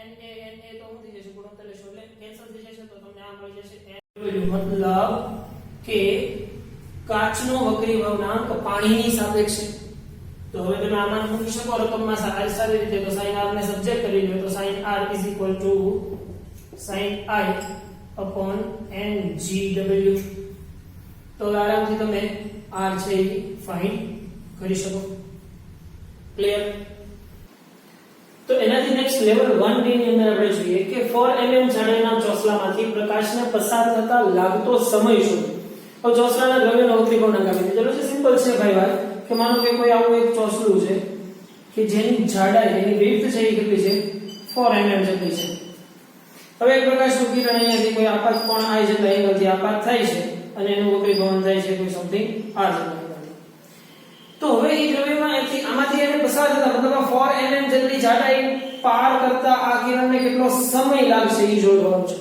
NA તો હું થઈ જશે ગુણોત્તર લેશો એટલે કેન્સલ થઈ જશે તો તમને આ મળી જશે NW મતલબ કે કાચનો વક્રી ભવનાંક પાણીની સાપેક્ષે તો હવે તમે આમાં મૂકી શકો રકમમાં સારી રીતે તો sin r ને સબ્જેક્ટ કરી લો તો sin r is equal to sin I upon NGW તો આરામથી તમે r છે એ ફાઇન્ડ કરી શકો ક્લિયર તો એનાથી નેક્સ્ટ લેવલ 1D ની અંદર આપણે જોઈએ કે 4 mm જાડાઈના ચોસલામાંથી પ્રકાશને પસાર થતા લાગતો સમય શોધો તો ચોસલાના દ્રવ્યનો વક્રી ભવનાંક આપી દીધેલો છે સિમ્પલ છે ભાઈ કે માનો કે કોઈ આવું એક ચોસલું છે કે જેની જાડાઈ એની વિડ્થ છે એ કેટલી છે 4 mm જેટલી છે હવે એક પ્રકાશનું કિરણ અહીંયાથી કોઈ આપાત કોણ I જેટલા એંગલથી આપાત થાય છે અને એનું વક્રી ભવન થાય છે કોઈ સમથિંગ r જેટલા તો હવે એ દ્રવ્યમાં આમાંથી એને પસાર થતા મતલબ 4 mm જેટલી જાડાઈ પાર કરતા આ કિરણને કેટલો સમય લાગશે એ જોવાનું છે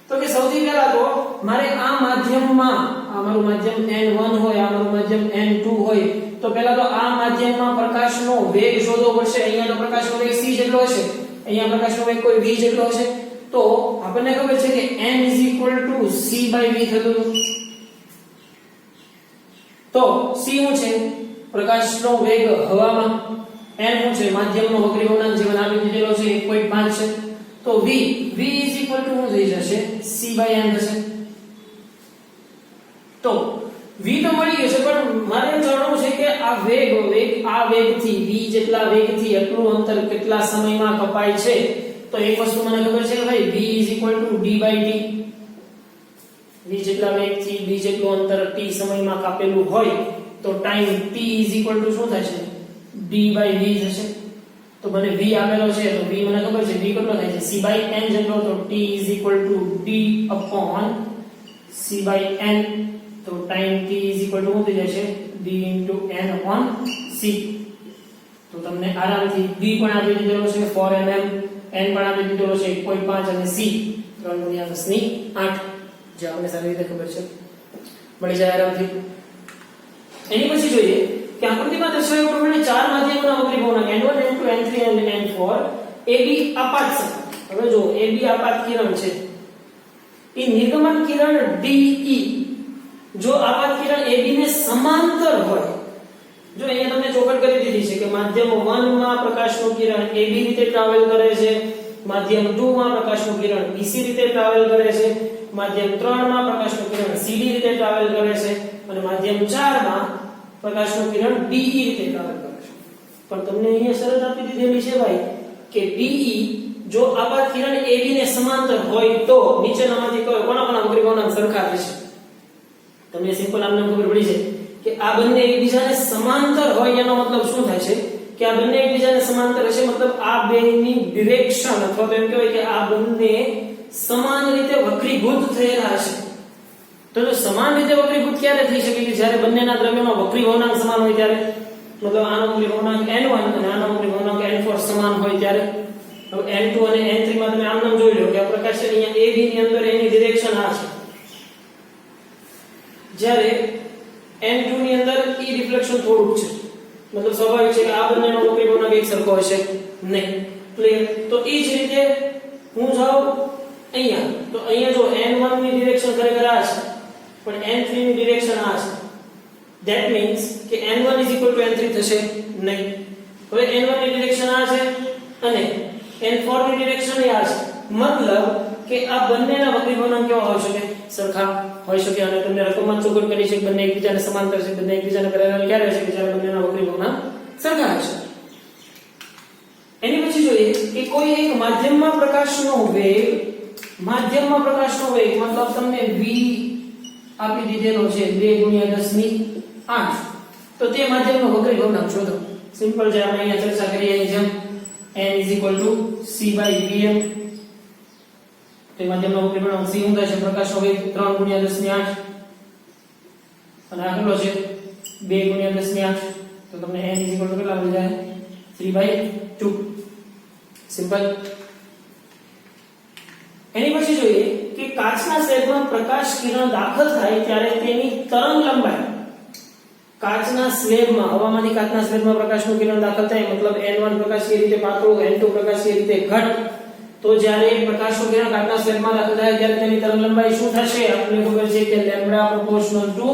તો કે સૌથી પહેલા તો મારે આ માધ્યમમાં આ મારું માધ્યમ n1 હોય આ મારું માધ્યમ n2 હોય તો પહેલા તો આ માધ્યમમાં પ્રકાશનો વેગ શોધવો પડશે અહીંયા તો પ્રકાશનો વેગ c જેટલો હશે અહીંયા પ્રકાશનો વેગ કોઈ v જેટલો હશે તો આપણને ખબર છે કે n c/v થતું તો c શું છે પ્રકાશનો વેગ હવામાં n શું છે માધ્યમનો વક્રી ભવનાંક જે મને આપી દીધેલો છે 1.5 છે તો v શું થઈ જશે c/n થશે તો v તો મળી ગયો છે પણ મારે જાણવું છે કે આ વેગથી v જેટલા વેગથી આટલું અંતર કેટલા સમયમાં કપાય છે તો એક વસ્તુ મને ખબર છે કે ભાઈ v d/t v જેટલા વેગથી v જેટલું અંતર t સમયમાં કાપેલું હોય તો ટાઈમ t શું થશે d/v થશે તો મને v આપેલો છે તો v મને ખબર છે v કેટલો થાય છે c/n જેટલો તો t d/c/n તો ટાઈમ t શું થઈ જશે d × n/c તો તમને આરામથી b પણ આપી દીધેલો છે 4 mm n પણ આપી દીધેલો છે 1.5 અને c 3×10⁸ જે આપણને સારી રીતે ખબર છે મળી જાય આરામથી એની પછી જોઈએ કે આકૃતિમાં દર્શાવ્યા પ્રમાણે ચાર માધ્યમોના વક્રી ભવનાંક n1 n2 n3 અને n4 AB આપાત છે હવે જો AB આપાત કિરણ છે એ નિર્ગમન કિરણ DE જો આપાત કિરણ AB ને સમાંતર હોય જો અહીંયા તમને ચોખટ કરી દીધી છે કે માધ્યમ 1 માં પ્રકાશનું કિરણ AB રીતે ટ્રાવેલ કરે છે માધ્યમ 2 માં પ્રકાશનું કિરણ BC રીતે ટ્રાવેલ કરે છે માધ્યમ 3 માં પ્રકાશનું કિરણ CD રીતે ટ્રાવેલ કરે છે અને માધ્યમ 4 માં પ્રકાશનું કિરણ DE રીતે ટ્રાવેલ કરે છે પણ તમને અહીંયા શરત આપી દીધેલી છે ભાઈ કે DE જો આપાત કિરણ AB ને સમાંતર હોય તો નીચેનામાંથી કોના વક્રી ભવનાંક સરખા થશે તમને સિમ્પલ આમને ખબર પડી છે કે આ બંને એકબીજાને સમાંતર હોય એનો મતલબ શું થાય છે કે આ બંને એકબીજાને સમાંતર હશે મતલબ આ બેની ડિરેક્શન અથવા તો એમ કહેવાય કે આ બંને સમાન રીતે વક્રીભૂત થયેલા હશે તો જો સમાન રીતે વક્રીભૂત ક્યારે થઈ શકે કે જ્યારે બંનેના દ્રવ્યનો વક્રી ભવનાંક સમાન હોય ત્યારે મતલબ આનો વક્રી ભવનાંક n1 અને આનો વક્રી ભવનાંક n4 સમાન હોય ત્યારે હવે n2 અને n3 માં તમે આમ નામ જોઈ લો કે આ પ્રકાશ અહીંયા AB ની અંદર એની ડિરેક્શન આ છે જ્યારે n2 ની અંદર e રિફ્લેક્શન થોડુંક છે મતલબ સ્વાભાવિક છે કે આ બંનેનો વક્રી ભવનાંક એક સરખો હશે નહીં ક્લિયર તો એ જ રીતે હું જાઉં અહીંયા તો અહીંયા જો n1 ની ડિરેક્શન ખરેખર આ છે પણ n3 ની ડિરેક્શન આ છે ધેટ મીન્સ કે n1 n3 થશે નહીં હવે n1 ની ડિરેક્શન આ છે અને n4 ની ડિરેક્શન આ છે મતલબ કે આ બંનેના વક્રી ભવનાંક કેવા હોઈ શકે સરખા હોઈ શકે અને તમને રકમમાં ચોખવટ કરી છે કે બંને એકબીજાને સમાંતર છે બંને એકબીજાને પેરેલલ ક્યારે હશે કે જ્યારે બંનેના વક્રી ભવનાંક સરખા હશે એની પછી જોઈએ કે કોઈ એક માધ્યમમાં પ્રકાશનો વેગ મતલબ તમને v આપી દીધેલો છે 2 × 10 ની 8 તો તે માધ્યમનો વક્રી ભવનાંક શોધો સિમ્પલ છે આપણે અહીંયા ચર્ચા કરી એની જેમ n c/vm તે માધ્યમનો વક્રી ભવનાંક c ઊંધા છે પ્રકાશનો વેગ 3 × 10 ની 8 અને આ કેટલો છે 2 × 10 ની 8 તો તમને n કેટલા મળી જાય 3/2 સિમ્પલ એની પછી જોઈએ કે કાચના સ્લેબમાં પ્રકાશ કિરણ દાખલ થાય ત્યારે તેની તરંગ લંબાઈ કાચના સ્લેબમાં હવામાંથી કાચના સ્લેબમાં પ્રકાશનું કિરણ દાખલ થાય મતલબ n1 પ્રકાશ એ રીતે પાતળો n2 પ્રકાશ એ રીતે ઘટ તો જ્યારે પ્રકાશનું કિરણ કાચના સ્લેબમાં દાખલ થાય ત્યારે તેની તરંગ લંબાઈ શું થશે આપણને ખબર છે કે લેમ્બડા પ્રોપોર્શનલ ટુ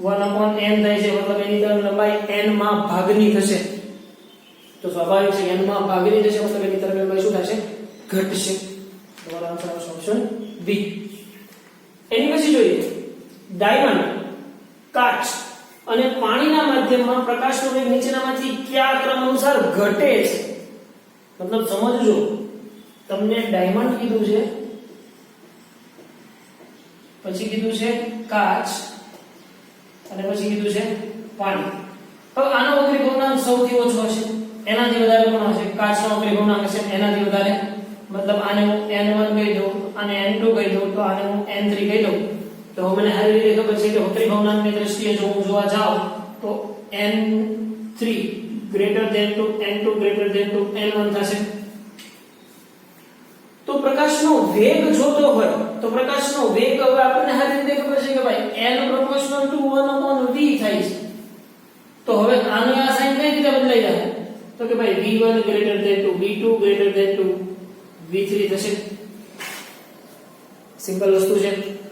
1/n થાય છે મતલબ એની તરંગ લંબાઈ n માં ભાગની થશે તો સ્વાભાવિક છે n માં ભાગની થશે મતલબ એની તરંગ લંબાઈ શું થશે ઘટશે તમારો આન્સર આવશે ઓપ્શન બી એની પછી જોઈએ ડાયમંડ કાચ અને પાણીના માધ્યમમાં પ્રકાશનો વેગ નીચેનામાંથી કયા ક્રમ અનુસાર ઘટે છે મતલબ સમજજો તમને ડાયમંડ કીધું છે પછી કીધું છે કાચ અને પછી કીધું છે પાણી હવે આનો વક્રી ભવનાંક સૌથી ઓછો હશે એનાથી વધારે કોણ હશે કાચનો વક્રી ભવનાંક હશે એનાથી વધારે મતલબ આને હું n1 કહી દઉં અને n2 કહી દઉં તો આને હું n3 કહી દઉં તો મને સારી રીતે ખબર છે કે વક્રી ભવનાંકની દ્રષ્ટિએ જો હું જોવા જાઉં તો n3 > n2 > n1 થશે તો પ્રકાશનો વેગ જોતો હોય તો પ્રકાશનો વેગ હવે આપણને સારી રીતે ખબર છે કે ભાઈ n proportional to 1/v થાય છે તો હવે આની આ સાઈન કઈ રીતે બદલાઈ જાય તો કે ભાઈ v1 > v2 > v3 થશે સિમ્પલ વસ્તુ છે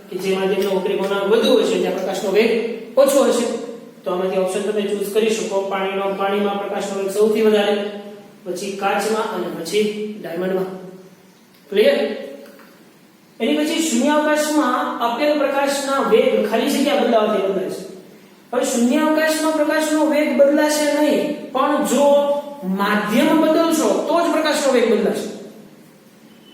કે જે માધ્યમનો વક્રી ભવનાંક વધુ હશે ત્યાં પ્રકાશનો વેગ ઓછો હશે તો આમાંથી ઓપ્શન તમે ચૂઝ કરી શકો પાણીમાં પ્રકાશનો વેગ સૌથી વધારે પછી કાચમાં અને પછી ડાયમંડમાં ક્લિયર એની પછી શૂન્યાવકાશમાં આપેલ પ્રકાશના વેગ ખાલી જગ્યા બદલાવાથી બદલાય છે હવે શૂન્યાવકાશમાં પ્રકાશનો વેગ બદલાશે નહીં પણ જો માધ્યમ બદલશો તો જ પ્રકાશનો વેગ બદલાશે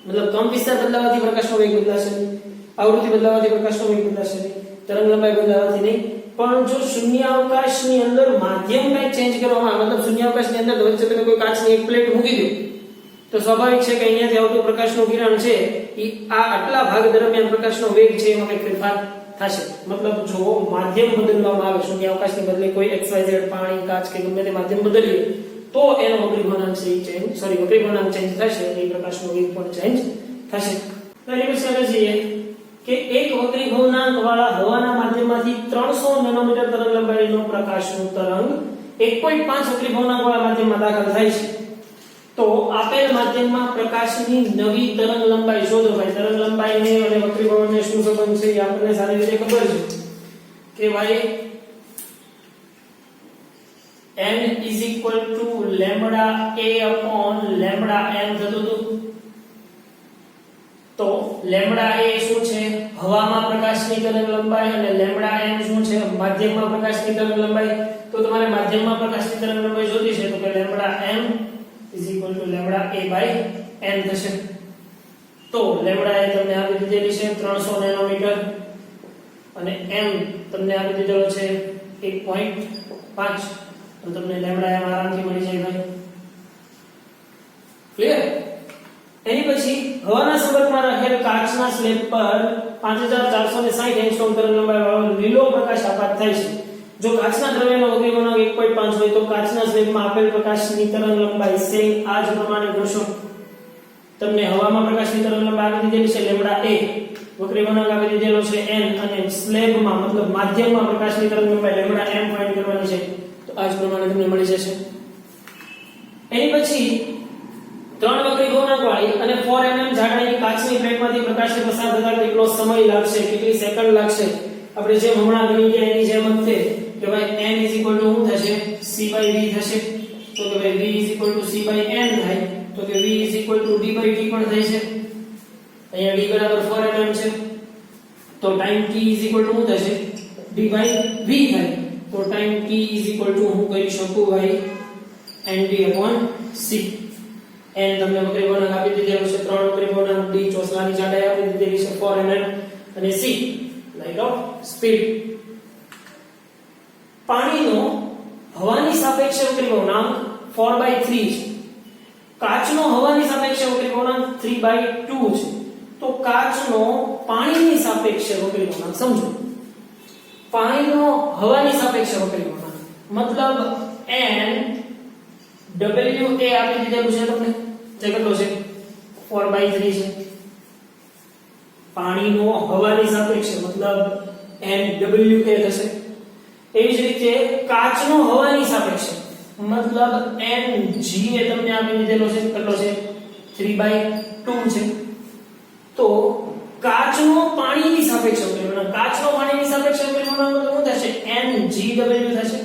મતલબ કંપ વિસ્તાર બદલાવાથી પ્રકાશનો વેગ બદલાશે નહીં આવૃત્તિ બદલાવાથી પ્રકાશનો વેગ બદલાશે નહીં તરંગ લંબાઈ બદલાવાથી નહીં પણ જો શૂન્યાવકાશની અંદર માધ્યમ કંઈક ચેન્જ કરવામાં આવે મતલબ શૂન્યાવકાશની અંદર વચ્ચે તમે કોઈ કાચની એક પ્લેટ મૂકી દો તો સ્વાભાવિક છે કે અહીંયાથી આવતું પ્રકાશનું કિરણ છે એ આ આટલા ભાગ દરમિયાન પ્રકાશનો વેગ છે એમાં કંઈક ફેરફાર થશે મતલબ જો માધ્યમ બદલવામાં આવે શૂન્યાવકાશની બદલે કોઈ xyz પાણી કાચ કે ગમે તે માધ્યમ બદલીએ તો એનો વક્રી ભવનાંક વક્રી ભવનાંક ચેન્જ થશે અને પ્રકાશનો વેગ પણ ચેન્જ થશે તો એની પછી આપણે જોઈએ કે એક વક્રી ભવનાંક વાળા હવાના માધ્યમમાંથી 300 નેનોમીટર તરંગ લંબાઈનો પ્રકાશનું તરંગ 1.5 વક્રી ભવનાંક વાળા માધ્યમમાં દાખલ થાય છે તો આપેલ માધ્યમમાં પ્રકાશની નવી તરંગ લંબાઈ શોધો ભાઈ તરંગ લંબાઈને અને વક્રી ભવનાંકને શું સંબંધ છે એ આપણને સારી રીતે ખબર છે કે ભાઈ n = lambda a/lambda m થતું હતું તો lambda a શું છે હવામાં પ્રકાશની તરંગ લંબાઈ અને lambda m શું છે માધ્યમમાં પ્રકાશની તરંગ લંબાઈ તો તમારે માધ્યમમાં પ્રકાશની તરંગ લંબાઈ શોધવી છે તો કે lambda m = lambda a/n થશે તો lambda a તમને આપી દીધેલી છે 300 નેનોમીટર અને m તમને આપી દીધેલો છે 1.5 તો તમને લેમ્બડા એમ આરામથી મળી જાય ભાઈ ક્લિયર એની પછી હવાના સંપર્કમાં રાખેલ કાચના સ્લેબ પર 5460 એંગસ્ટ્રોમ તરંગ લંબાઈ વાળો લીલો પ્રકાશ આપાત થાય છે જો કાચના દ્રવ્યનો વક્રી ભવનાંક 1.5 હોય તો કાચના સ્લેબમાં આપેલ પ્રકાશની તરંગ લંબાઈ સેમ આ જ પ્રમાણે ગણશો તમને હવામાં પ્રકાશની તરંગ લંબાઈ આપી દીધેલી છે લેમ્બડા a વક્રી ભવનાંક આપી દીધેલો છે n અને સ્લેબમાં મતલબ માધ્યમમાં પ્રકાશની તરંગ લંબાઈ લેમ્બડા m ફાઇન્ડ કરવાની છે આ જ પ્રમાણે તમને મળી જશે એની પછી 3 વક્રી ભવનાંક વાળી અને 4 mm જાડાઈની કાચની પ્લેટમાંથી પ્રકાશને પસાર થતા કેટલો સમય લાગશે કેટલી સેકન્ડ લાગશે આપણે જેમ હમણાં ગણી ગયા એની જેમ જ છે કે ભાઈ n શું થશે c/v થશે તો કે ભાઈ v c/n થાય તો કે v d/t પણ થાય છે અહીંયા d બરાબર 4 mm છે તો ટાઈમ t શું થશે d/v થાય તો ટાઈમ t હું કરી શકું ભાઈ nd/c n તમને વક્રી ભવનાંક આપી દીધેલો છે 3 વક્રી ભવનાંક d ચોસલાની જાડાઈ આપી દીધેલી છે 4 mm અને c line rate of speed. પાણીનો હવાની સાપેક્ષે વક્રી ભવનાંક 4/3 છે. કાચનો હવાની સાપેક્ષે વક્રી ભવનાંક 3/2 છે. તો કાચનો પાણીની સાપેક્ષે વક્રી ભવનાંક સમજો. પાણીનો હવાની સાપેક્ષે વક્રી ભવનાંક મતલબ n w એ આપી દીધેલું છે તમને, જે કેટલો છે 4/3 છે. પાણીનો હવાની સાપેક્ષે મતલબ n w એ થશે. એવી જ રીતે કાચનો હવાની સાપેક્ષે મતલબ n g એ તમને આપી દીધેલો છે, કેટલો છે 3/2 છે. તો કાચનો પાણીની સાપેક્ષે વક્રી ભવનાંક, કાચનો પાણીની સાપેક્ષે વક્રી ભવનાંક મતલબ શું થશે n g w થશે.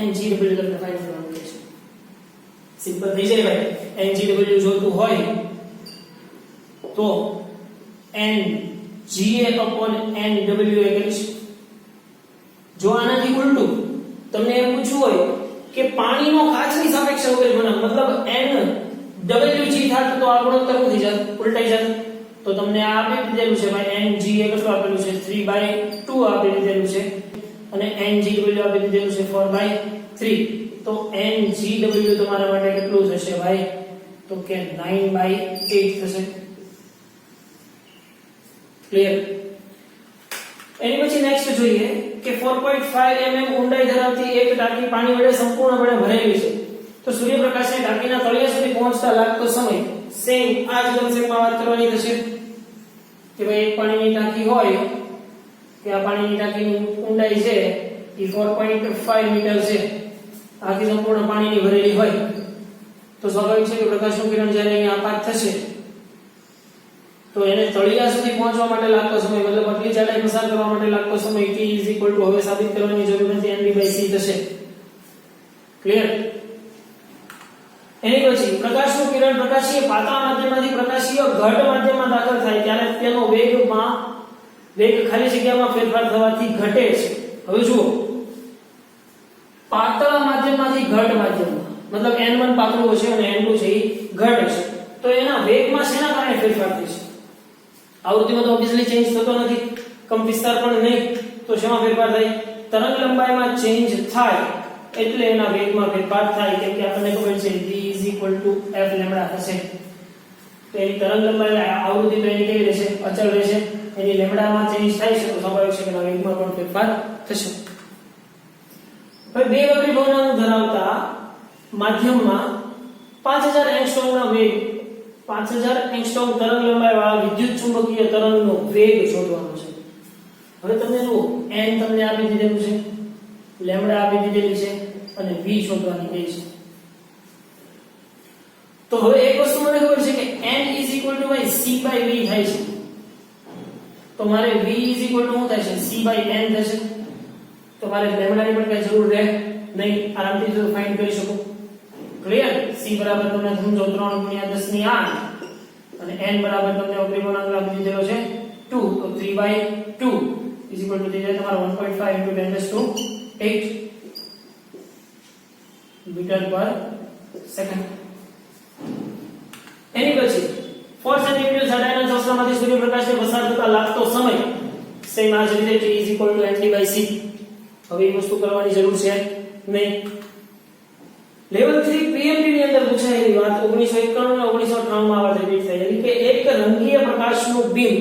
n g w તમને ફાઇન્ડ કરવાનું છે. સિમ્પલ થઈ જાય ભાઈ. n g w જોતું હોય તો n g a upon n w એ કરીશ. જો આનાથી ઉલટું તમને એમ પૂછવું હોય કે પાણીનો કાચની સાપેક્ષે વક્રી ભવનાંક મતલબ n wg થાત તો આ ગુણોત્તર શું થઈ જાત, ઉલટાઈ જાત. તો તમને આ આપી દીધેલું છે ભાઈ n g એ કેટલું આપેલું છે 3/2 આપી દીધેલું છે અને n g w આપી દીધેલું છે 4/3. તો n g w તમારા માટે કેટલું થશે ભાઈ, તો કે 9/8 થશે. ક્લિયર. એની પછી નેક્સ્ટ જોઈએ કે 4.5 mm ઊંડાઈ ધરાવતી એક ટાંકી પાણી વડે સંપૂર્ણપણે ભરેલી છે. તો સૂર્યપ્રકાશને ટાંકીના તળિયા સુધી પહોંચતા લાગતો સમય સેમ આ જ કન્સેપ્ટમાં વાત કરવાની થશે કે ભાઈ એક પાણીની ટાંકી હોય કે આ પાણીની ટાંકીની ઊંડાઈ છે એ 4.5 મીટર છે, આખી સંપૂર્ણ પાણીની ભરેલી હોય તો સ્વાભાવિક છે કે પ્રકાશનું કિરણ જ્યારે અહીંયા આપાત થશે તો એને તળિયા સુધી પહોંચવા માટે લાગતો સમય મતલબ આટલી જાડાઈ પસાર કરવા માટે લાગતો સમય t હવે સાબિત કરવાની જરૂર નથી, nb/c થશે. ક્લિયર. એની પછી પ્રકાશનું કિરણ પ્રકાશીય પાતળા માધ્યમમાંથી પ્રકાશીય ઘટ માધ્યમમાં દાખલ થાય ત્યારે તેનો વેગ ખાલી જગ્યામાં ફેરફાર થવાથી ઘટે છે. હવે જુઓ, પાતળા માધ્યમમાંથી ઘટ માધ્યમમાં મતલબ n1 પાતળું હશે અને n2 છે એ ઘટ હશે. તો એના વેગમાં શેના કારણે ફેરફાર થશે? આવૃત્તિમાં તો ઓબ્વિયસલી ચેન્જ થતો નથી, કંપ વિસ્તાર પણ નહીં, તો શેમાં ફેરફાર થાય? તરંગ લંબાઈમાં ચેન્જ થાય એટલે એના વેગમાં ફેરફાર થાય. કેમ કે આપણને ખબર છે v f લેમ્ડા થશે. તો એની તરંગ લંબાઈ આવૃત્તિ તો એની કેવી રહેશે, અચળ રહેશે. એની લેમ્ડામાં ચેન્જ થાય છે તો સ્વાભાવિક છે કે એના વેગમાં પણ ફેરફાર થશે. હવે બે વક્રી ભવનાંક ધરાવતા માધ્યમમાં 5000 એંગસ્ટ્રોમના વેગ 5000 એંગસ્ટ્રોમ તરંગ લંબાઈ વાળા વિદ્યુત ચુંબકીય તરંગનો વેગ શોધવાનો છે. હવે તમને જુઓ n તમને આપી દીધેલું છે, લેમ્ડા આપી દીધેલી છે અને v શોધવાની કહી છે. તો હવે એક વસ્તુ મને ખબર છે કે n c/v થાય છે. તો મારે v શું થશે c/n થશે. તો મારે લેમ્ડાની પણ કઈ જરૂર રહે નહીં, આરામથી જો ફાઇન્ડ કરી શકો. ક્લિયર. c બરાબર તમને સમજો 3 × 10⁸ અને n બરાબર તમને વક્રી ભવનાંક આપી દીધેલો છે 2. તો 3/2 થઈ જાય તમારો 1.5 × 10⁸ મીટર પર સેકન્ડ. એની પછી 4 સેન્ટીમીટર જાડાઈના ચોસલામાંથી સૂર્યપ્રકાશને પસાર થતા લાગતો સમય સેમ આ જ રીતે t nd/c. હવે એ વસ્તુ કરવાની જરૂર છે નહીં. લેવલ 3 PMT ની અંદર પૂછાયેલી વાત 1991 અને 1993 માં વાત રિપીટ થયેલી કે એક રંગીય પ્રકાશનું બીમ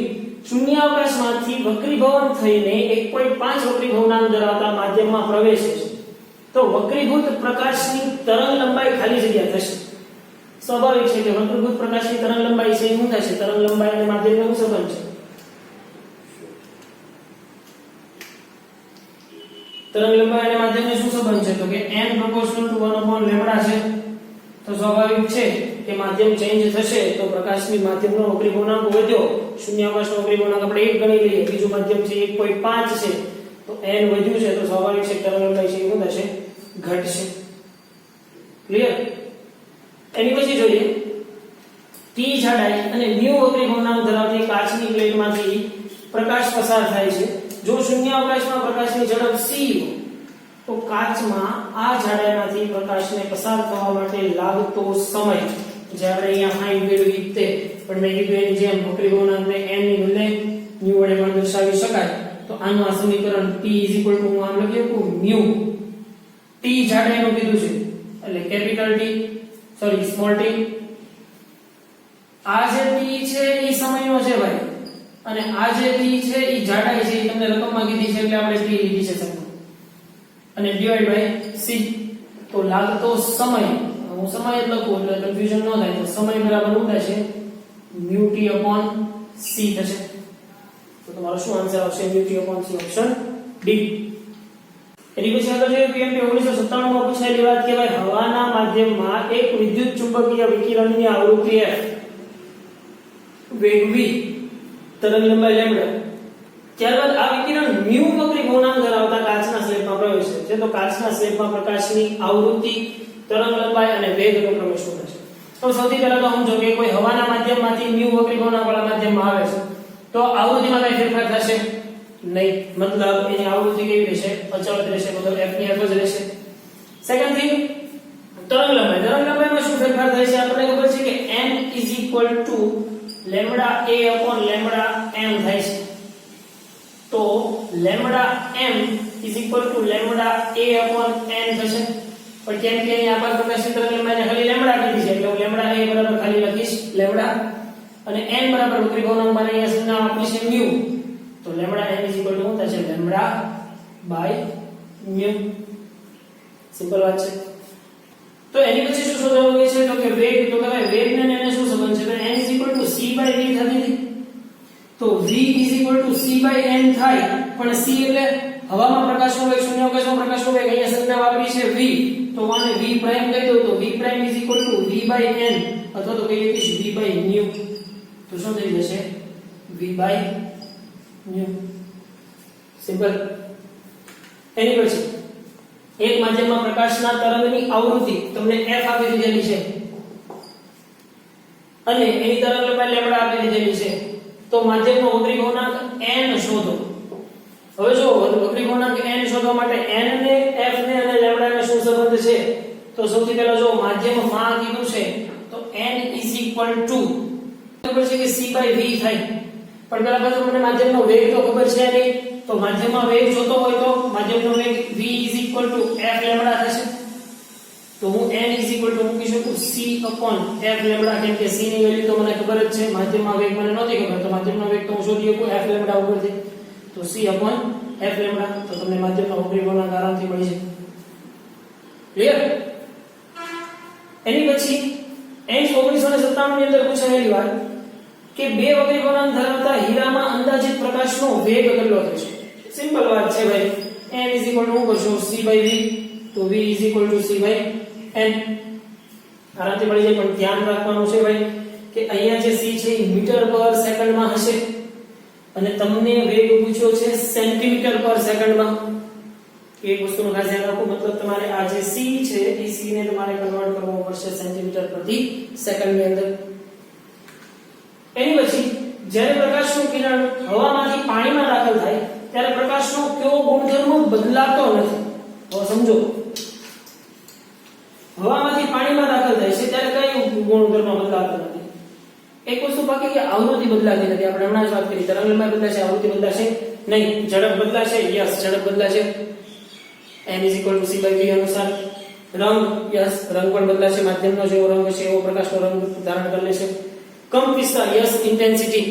શૂન્યાવકાશમાંથી વક્રીભવન થઈને 1.5 વક્રી ભવનાંક ધરાવતા માધ્યમમાં પ્રવેશે છે. તો વક્રીભૂત પ્રકાશની તરંગ લંબાઈ ખાલી જગ્યા થશે. સ્વાભાવિક છે કે વક્રીભૂત પ્રકાશની તરંગ લંબાઈ છે શું થશે? તરંગ લંબાઈ અને માધ્યમનો શું સંબંધ છે? તરંગ લંબાઈ અને માધ્યમનો શું સંબંધ છે? તો કે n proportional to 1/λ છે. તો સ્વાભાવિક છે કે માધ્યમ ચેન્જ થશે તો પ્રકાશની માધ્યમનો વક્રી ભવનાંક વધ્યો, શૂન્યાવકાશનો વક્રી ભવનાંક આપણે 1 ગણી લઈએ, બીજું માધ્યમ છે 1.5 છે તો n વધ્યું છે તો સ્વાભાવિક છે તરંગ લંબાઈ છે શું થશે? ઘટશે. ક્લિયર. એની પછી જોઈએ t જાડાઈ અને μ વક્રી ભવનાંક ધરાવતી કાચની પ્લેટમાંથી પ્રકાશ પસાર થાય છે. જો શૂન્યાવકાશમાં પ્રકાશની ઝડપ c તો કાચમાં આ જાડાઈમાંથી પ્રકાશને પસાર થવા માટે લાગતો સમય જે આપણે અહીંયા ફાઇન્ડ કર્યું તે પણ મેં કીધું એની જેમ વક્રી ભવનાંકને n ની બદલે મ્યુ વડે પણ દર્શાવી શકાય. તો આનું આ સમીકરણ t હું આમ લખી શકું મ્યુ t જાડાઈનું કીધું છે એટલે capital T sorry small t. આ જે t છે એ સમયનો છે ભાઈ અને આ જે t છે એ જાડાઈ છે એ તમને રકમમાં કીધી છે એટલે આપણે t લીધી છે સમય અને ડિવાઇડ બાય c. તો લાગતો સમય હું સમય જ લખું એટલે કન્ફ્યુઝન ન થાય. તો સમય બરાબર શું થશે mu t upon c થશે. તો તમારો શું આન્સર આવશે mu t upon c option D. એની પછી આગળ જોઈએ પીએમપી 1997 માં પૂછાયેલી વાત કે ભાઈ હવાના માધ્યમમાં એક વિદ્યુત ચુંબકીય વિકિરણની આવૃત્તિ f વેગ v તરંગ લંબાઈ લેમ્બડા ત્યારબાદ આ વિકિરણ મ્યુ વક્રી ગુણાંક ધરાવતા કાચના સ્લેબમાં પ્રવેશે છે. તો કાચના સ્લેબમાં પ્રકાશની આવૃત્તિ તરંગ લંબાઈ અને વેગ ક્રમે શું થશે. તો સૌથી પહેલા તો સમજો કે કોઈ હવાના માધ્યમમાંથી મ્યુ વક્રી ગુણાંક વાળા માધ્યમમાં આવે છે તો આવૃત્તિમાં કઈ ફેરફાર થશે નહીં. મતલબ એની આવૃત્તિ કેવી રહેશે અચળ રહેશે મતલબ f ની f જ રહેશે. સેકન્ડ થિંગ તરંગ લંબાઈમાં શું ફેરફાર થાય છે આપણને ખબર છે કે n lambda a upon lambda m થાય છે. તો lambda m lambda a upon n થશે. પણ કેમ કે અહીં આપણા પ્રકાશની તરંગ લંબાઈને ખાલી લેમ્બડા કીધી છે એટલે હું લેમ્બડા a બરાબર ખાલી લખીશ લેમ્બડા અને n બરાબર વક્રી ગુણાંકમાં અહીંયા સંજ્ઞા આપણી છે મ્યુ. તો લેમ્બડા m શું થશે લેમ્બડા બાય મ્યુ. સિમ્પલ વાત છે. તો એની પછી શું શોધવાનું છે તો કે વેગ તો કે ભાઈ વેગ ને એને શું સંબંધ છે તો n c/v થતી હતી. તો v c/n થાય પણ c એટલે હવામાં પ્રકાશનો વેગ શૂન્યાવકાશમાં પ્રકાશનો વેગ અહીંયા સંજ્ઞા વાપરી છે v. તો આને v પ્રાઇમ કહી દઉં તો v પ્રાઇમ v/n અથવા તો કહીએ કે v/ν. તો શું થઈ જશે v/ν. સિમ્પલ. એની પછી એક માધ્યમમાં પ્રકાશના તરંગની આવૃત્તિ તમને f આપી દીધેલી છે અને એની તરંગ લંબાઈ લેમ્બડા આપી દીધેલી છે. તો માધ્યમનો વક્રી ગુણાંક n શોધો. હવે જો વક્રી ગુણાંક n શોધવા માટે n ને f ને અને લેમ્બડા ને શું સંબંધ છે તો સૌથી પહેલા જો માધ્યમમાં કીધું છે તો n ખબર છે કે c/v થાય. પણ પહેલા પાછું મને માધ્યમનો વેગ તો ખબર છે નહીં. તો માધ્યમમાં વેગ જોતો હોય તો માધ્યમનો વેગ v f લેમ્બડા થશે. તો હું n મૂકી શકું c upon f લેમ્બડા કેમ કે c ની વેલ્યુ તો મને ખબર જ છે. માધ્યમમાં વેગ મને નહોતી ખબર તો માધ્યમનો વેગ તો હું શોધી શકું f લેમ્બડા ઉપરથી. તો c upon f લેમ્બડા તો તમને માધ્યમનો વક્રી ગુણાંક આરામથી મળી જાય. ક્લિયર. એની પછી 1997 ની અંદર પૂછાયેલી વાત કે બે વક્રી ગુણાંક ધરાવતા હીરામાં અંદાજિત પ્રકાશનો વેગ કેટલો થશે. સિમ્પલ વાત છે ભાઈ. n હું કરશું c/v તો v c/n આરામથી મળી જાય. પણ ધ્યાન રાખવાનું છે ભાઈ કે અહીંયા જે c છે એ મીટર પર સેકન્ડમાં હશે અને તમને વેગ પૂછ્યો છે સેન્ટીમીટર પર સેકન્ડમાં. એક વસ્તુનું ખાસ ધ્યાન રાખો મતલબ તમારે આ જે c છે એ c ને તમારે કન્વર્ટ કરવો પડશે સેન્ટીમીટર પ્રતિ સેકન્ડની અંદર. એની પછી જ્યારે પ્રકાશનું કિરણ હવામાંથી પાણીમાં દાખલ થાય ત્યારે પ્રકાશનો કયો ગુણધર્મ બદલાતો નથી. હવે સમજો હવામાંથી પાણીમાં દાખલ થાય છે ત્યારે કયો ગુણધર્મ બદલાતો નથી. એક વસ્તુ બાકી કે આવૃત્તિ બદલાતી નથી. આપણે હમણાં જ વાત કરી તરંગ લંબાઈ બદલાશે આવૃત્તિ બદલાશે નહીં. ઝડપ બદલાશે યસ ઝડપ બદલાશે n c/v અનુસાર. રંગ યસ રંગ પણ બદલાશે. માધ્યમનો જેવો રંગ છે એવો પ્રકાશનો રંગ ધારણ કરી લેશે. કંપ વિસ્તાર યસ ઇન્ટેન્સિટી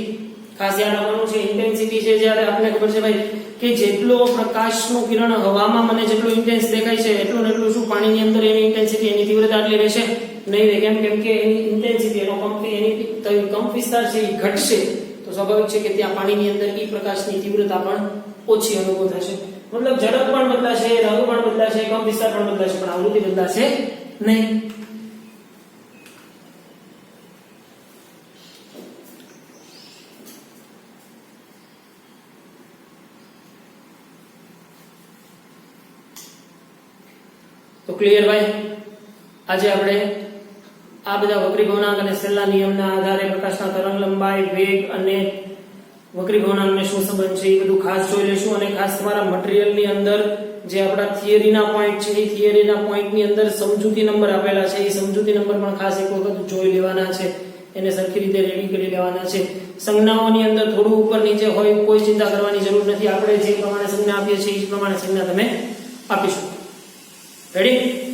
ખાસ યાદ રાખવાનું છે. ઇન્ટેન્સિટી છે જ્યારે આપણે ખબર છે ભાઈ કે જેટલો પ્રકાશનું કિરણ હવામાં મને જેટલું ઇન્ટેન્સ દેખાય છે એટલું ને એટલું શું પાણીની અંદર એની ઇન્ટેન્સિટી એની તીવ્રતા આટલી રહેશે નહીં રહે. કેમ કે એની ઇન્ટેન્સિટી એનો કંપ વિસ્તાર છે એ ઘટશે. તો સ્વાભાવિક છે કે ત્યાં પાણીની અંદર એ પ્રકાશની તીવ્રતા પણ ઓછી અનુભવ થશે. મતલબ ઝડપ પણ બદલાશે રંગ પણ બદલાશે કંપ વિસ્તાર પણ બદલાશે પણ આવૃત્તિ બદલાશે નહીં. તો ક્લિયર ભાઈ. આજે આપણે આ બધા વક્રી ગુણાંક અને સેલના નિયમના આધારે પ્રકાશના તરંગ લંબાઈ વેગ અને વક્રી ગુણાંકને શું સંબંધ છે એ બધું ખાસ જોઈ લેશું. અને ખાસ તમારા મટીરીયલની અંદર જે આપણા થિયરીના પોઈન્ટ છે એ થિયરીના પોઈન્ટની અંદર સમજૂતી નંબર આપેલા છે એ સમજૂતી નંબર પણ ખાસ એક વખત જોઈ લેવાના છે. એને સરખી રીતે રેડી કરી લેવાના છે સંજ્ઞાઓની અંદર થોડું ઉપર નીચે હોય કોઈ ચિંતા કરવાની જરૂર નથી આપણે જે પ્રમાણે સંજ્ઞા આપીએ છીએ એ પ્રમાણે સંજ્ઞા તમે આપી શકો રેડી